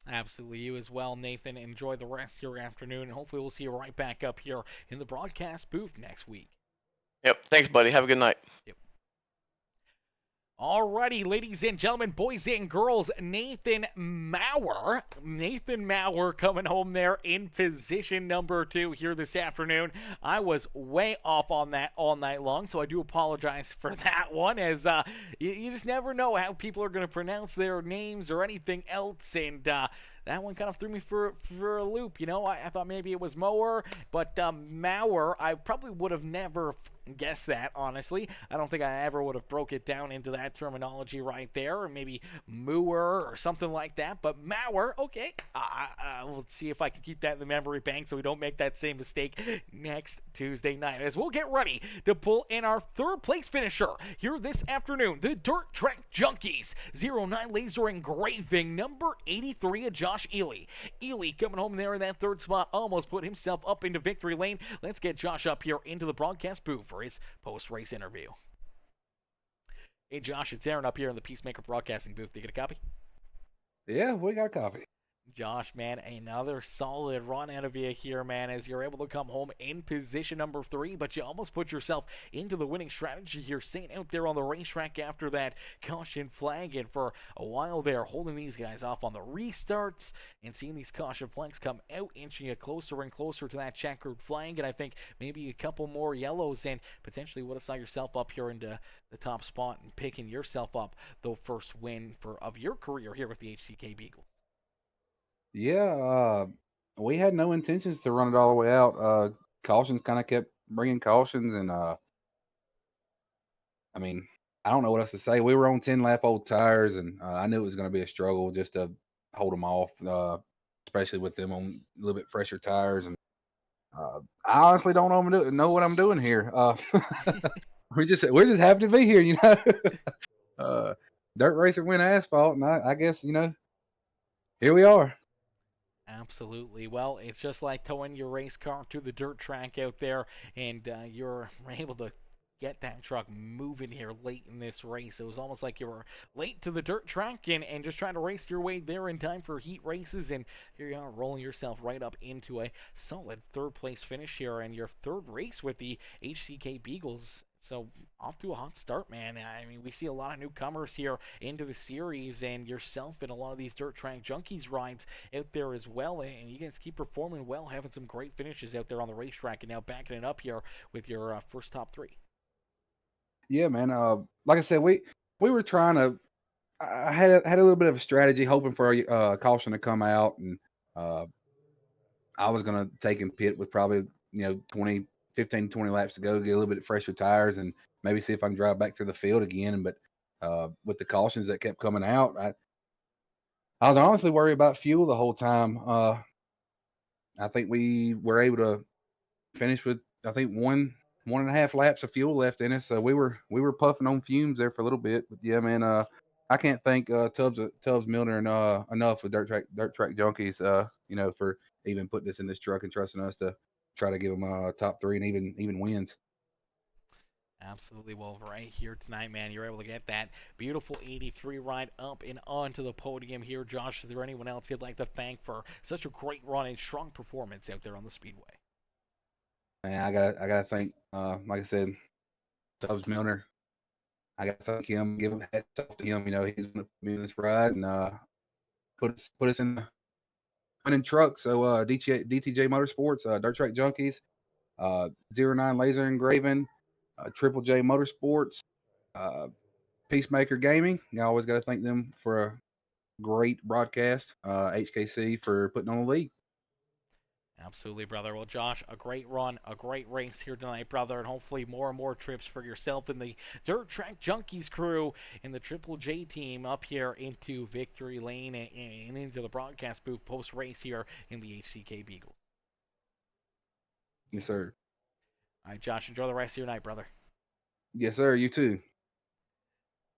Absolutely, you as well, Nathan. Enjoy the rest of your afternoon, and hopefully we'll see you right back up here in the broadcast booth next week. Yep. Thanks, buddy. Have a good night. Yep. Alrighty, ladies and gentlemen, boys and girls, Nathan Maurer coming home there in position number 2 here this afternoon. I was way off on that all night long, so I do apologize for that one, as you just never know how people are going to pronounce their names or anything else, and that one kind of threw me for a loop, you know. I thought maybe it was Mower, but Maurer, I probably would have never guessed that, honestly. I don't think I ever would have broke it down into that terminology right there, or maybe Mooer or something like that, but Maurer, okay. Let's see if I can keep that in the memory bank so we don't make that same mistake next Tuesday night, as we'll get ready to pull in our third place finisher here this afternoon, the Dirt Track Junkies 09 Laser Engraving number 83 of Josh Ely. Ely coming home there in that third spot, almost put himself up into victory lane. Let's get Josh up here into the broadcast booth for his post-race interview. Hey Josh, it's Aaron up here in the Peacemaker broadcasting booth. Do you get a copy? Yeah, we got a copy. Josh, man, another solid run out of you here, man, as you're able to come home in position number 3, but you almost put yourself into the winning strategy here, staying out there on the racetrack after that caution flag, and for a while there, holding these guys off on the restarts, and seeing these caution flags come out, inching you closer and closer to that checkered flag, and I think maybe a couple more yellows, and potentially would have saw yourself up here into the top spot and picking yourself up the first win of your career here with the HCK Beagles. Yeah, we had no intentions to run it all the way out. Cautions kind of kept bringing cautions, and I mean, I don't know what else to say. We were on 10-lap old tires, and I knew it was going to be a struggle just to hold them off, especially with them on a little bit fresher tires. And I honestly don't know what I'm doing here. we're just happy to be here, you know. Dirt racer win asphalt, and I guess, you know, here we are. Absolutely. Well, it's just like towing your race car to the dirt track out there, and you're able to get that truck moving here late in this race. It was almost like you were late to the dirt track and just trying to race your way there in time for heat races, and here you are rolling yourself right up into a solid third place finish here and your third race with the HCK Beagles. So off to a hot start, man. I mean, we see a lot of newcomers here into the series, and yourself in a lot of these Dirt Track Junkies rides out there as well, and you guys keep performing well, having some great finishes out there on the racetrack, and now backing it up here with your first top 3. Yeah, man. Like I said, we were trying to. I had a little bit of a strategy, hoping for a caution to come out, and I was gonna take and pit with probably 15 to 20 laps to go, get a little bit fresher tires, and maybe see if I can drive back through the field again. But with the cautions that kept coming out, I was honestly worried about fuel the whole time. I think we were able to finish with one and a half laps of fuel left in us, so we were puffing on fumes there for a little bit. But yeah, man, I can't thank Tubbs Milner enough with Dirt Track Junkies, for even putting us in this truck and trusting us to try to give them a top 3 and even wins. Absolutely. Well, right here tonight, man, you're able to get that beautiful 83 ride up and onto the podium here. Josh, is there anyone else you'd like to thank for such a great run and strong performance out there on the Speedway? Man, I gotta thank, like I said, Tubbs Milner. I gotta thank him, give him hats off to him. You know, he's gonna put me in this ride and put us in the winning truck. So DTJ Motorsports, Dirt Track Junkies, 09 Laser Engraving, Triple J Motorsports, Peacemaker Gaming. You always got to thank them for a great broadcast. HKC for putting on the league. Absolutely, brother. Well, Josh, a great run, a great race here tonight, brother, and hopefully more and more trips for yourself and the Dirt Track Junkies crew and the Triple J team up here into Victory Lane and into the broadcast booth post-race here in the HCK Beagles. Yes, sir. All right, Josh, enjoy the rest of your night, brother. Yes, sir. You too.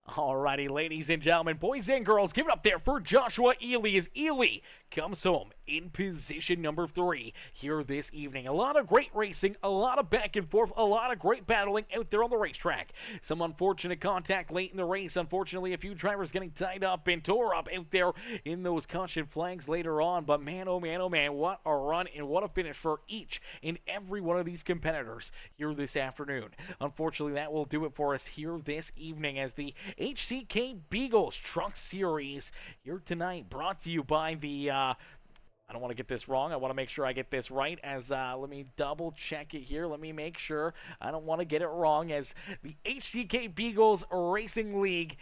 Alrighty, ladies and gentlemen, boys and girls, give it up there for Joshua Ely as Ely comes home in position number 3 here this evening. A lot of great racing, a lot of back and forth, a lot of great battling out there on the racetrack. Some unfortunate contact late in the race. Unfortunately, a few drivers getting tied up and tore up out there in those caution flags later on. But man, oh man, what a run and what a finish for each and every one of these competitors here this afternoon. Unfortunately, that will do it for us here this evening as the HCK Beagles Truck Series here tonight, brought to you by the I don't want to get this wrong. I want to make sure I get this right. As let me double check it here. Let me make sure I don't want to get it wrong. As the HCK Beagles Racing League,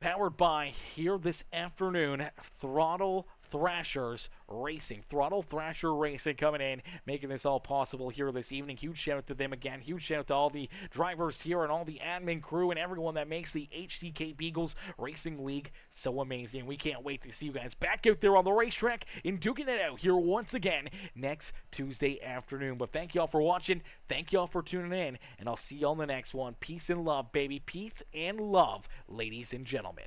powered by here this afternoon, Throttle Thrashers Racing. Throttle Thrasher Racing coming in, making this all possible here this evening. Huge shout out to them again. Huge shout out to all the drivers here and all the admin crew and everyone that makes the HCK Beagles Racing League so amazing. We can't wait to see you guys back out there on the racetrack and duking it out here once again next Tuesday afternoon. But thank y'all for watching. Thank y'all for tuning in, and I'll see y'all in the next one. Peace and love, baby. Peace and love, ladies and gentlemen.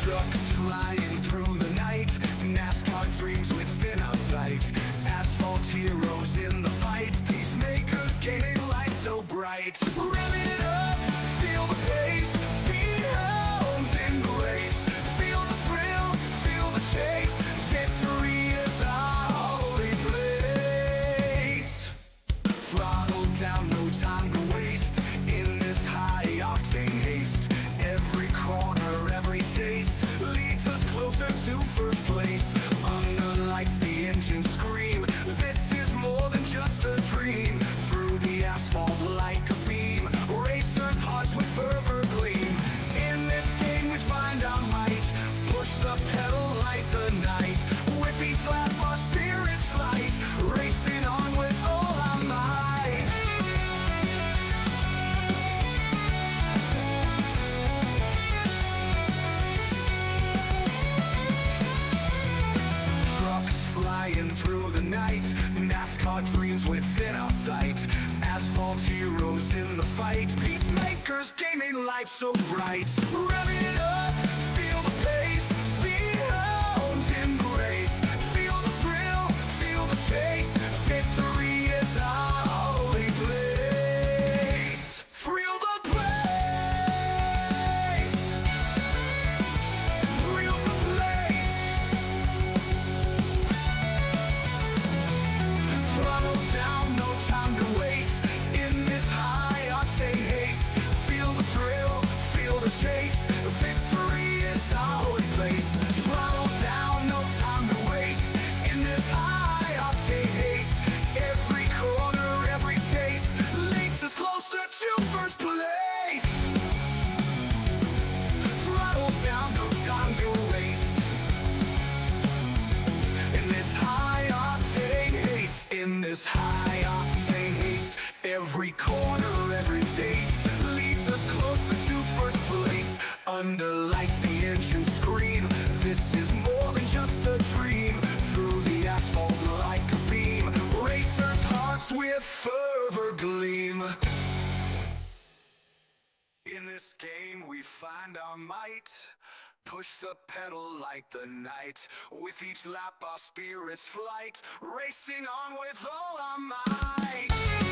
Trucks flying through the night, NASCAR dreams within our sight. Asphalt heroes in the fight, peacemakers gaining light so bright. Revving it up, feel the pace, speed hounds in the race. Feel the thrill, feel the chase, victory is our holy place. Throttle down, no time to waste, in this high-octane haste. Every corner, every taste leads us closer to first place. Under lights, the engines scream, this is more than just a dream. Through the asphalt like a beam, racers' hearts with fervor gleam. In this game we find our might, push the pedal like the night. With each lap our spirits flight, racing on with all our might. Trucks flying through the night, NASCAR dreams within our sight. Asphalt heroes in the fight, peacemakers gaining life so bright. Revving it up, feel the pace, speed hounds in the race. Feel the thrill, feel the chase, victory is our holy place. Thrill the place, thrill the place. Throttle down, no time to waste, in this high-octane haste. Feel the thrill, feel the chase, victory is our holy place. Throttle down, no time to waste, in this high-octane haste. Every corner, every taste leads us closer to first place. Throttle down, no time to waste, in this high-octane haste. In this high-octane haste, every corner, every taste leads us closer to first place. Under lights, the engines scream, this is more than just a dream. Through the asphalt like a beam, racers' hearts with fervor gleam. In this game we find our might, push the pedal like the night. With each lap our spirits flight, racing on with all our might.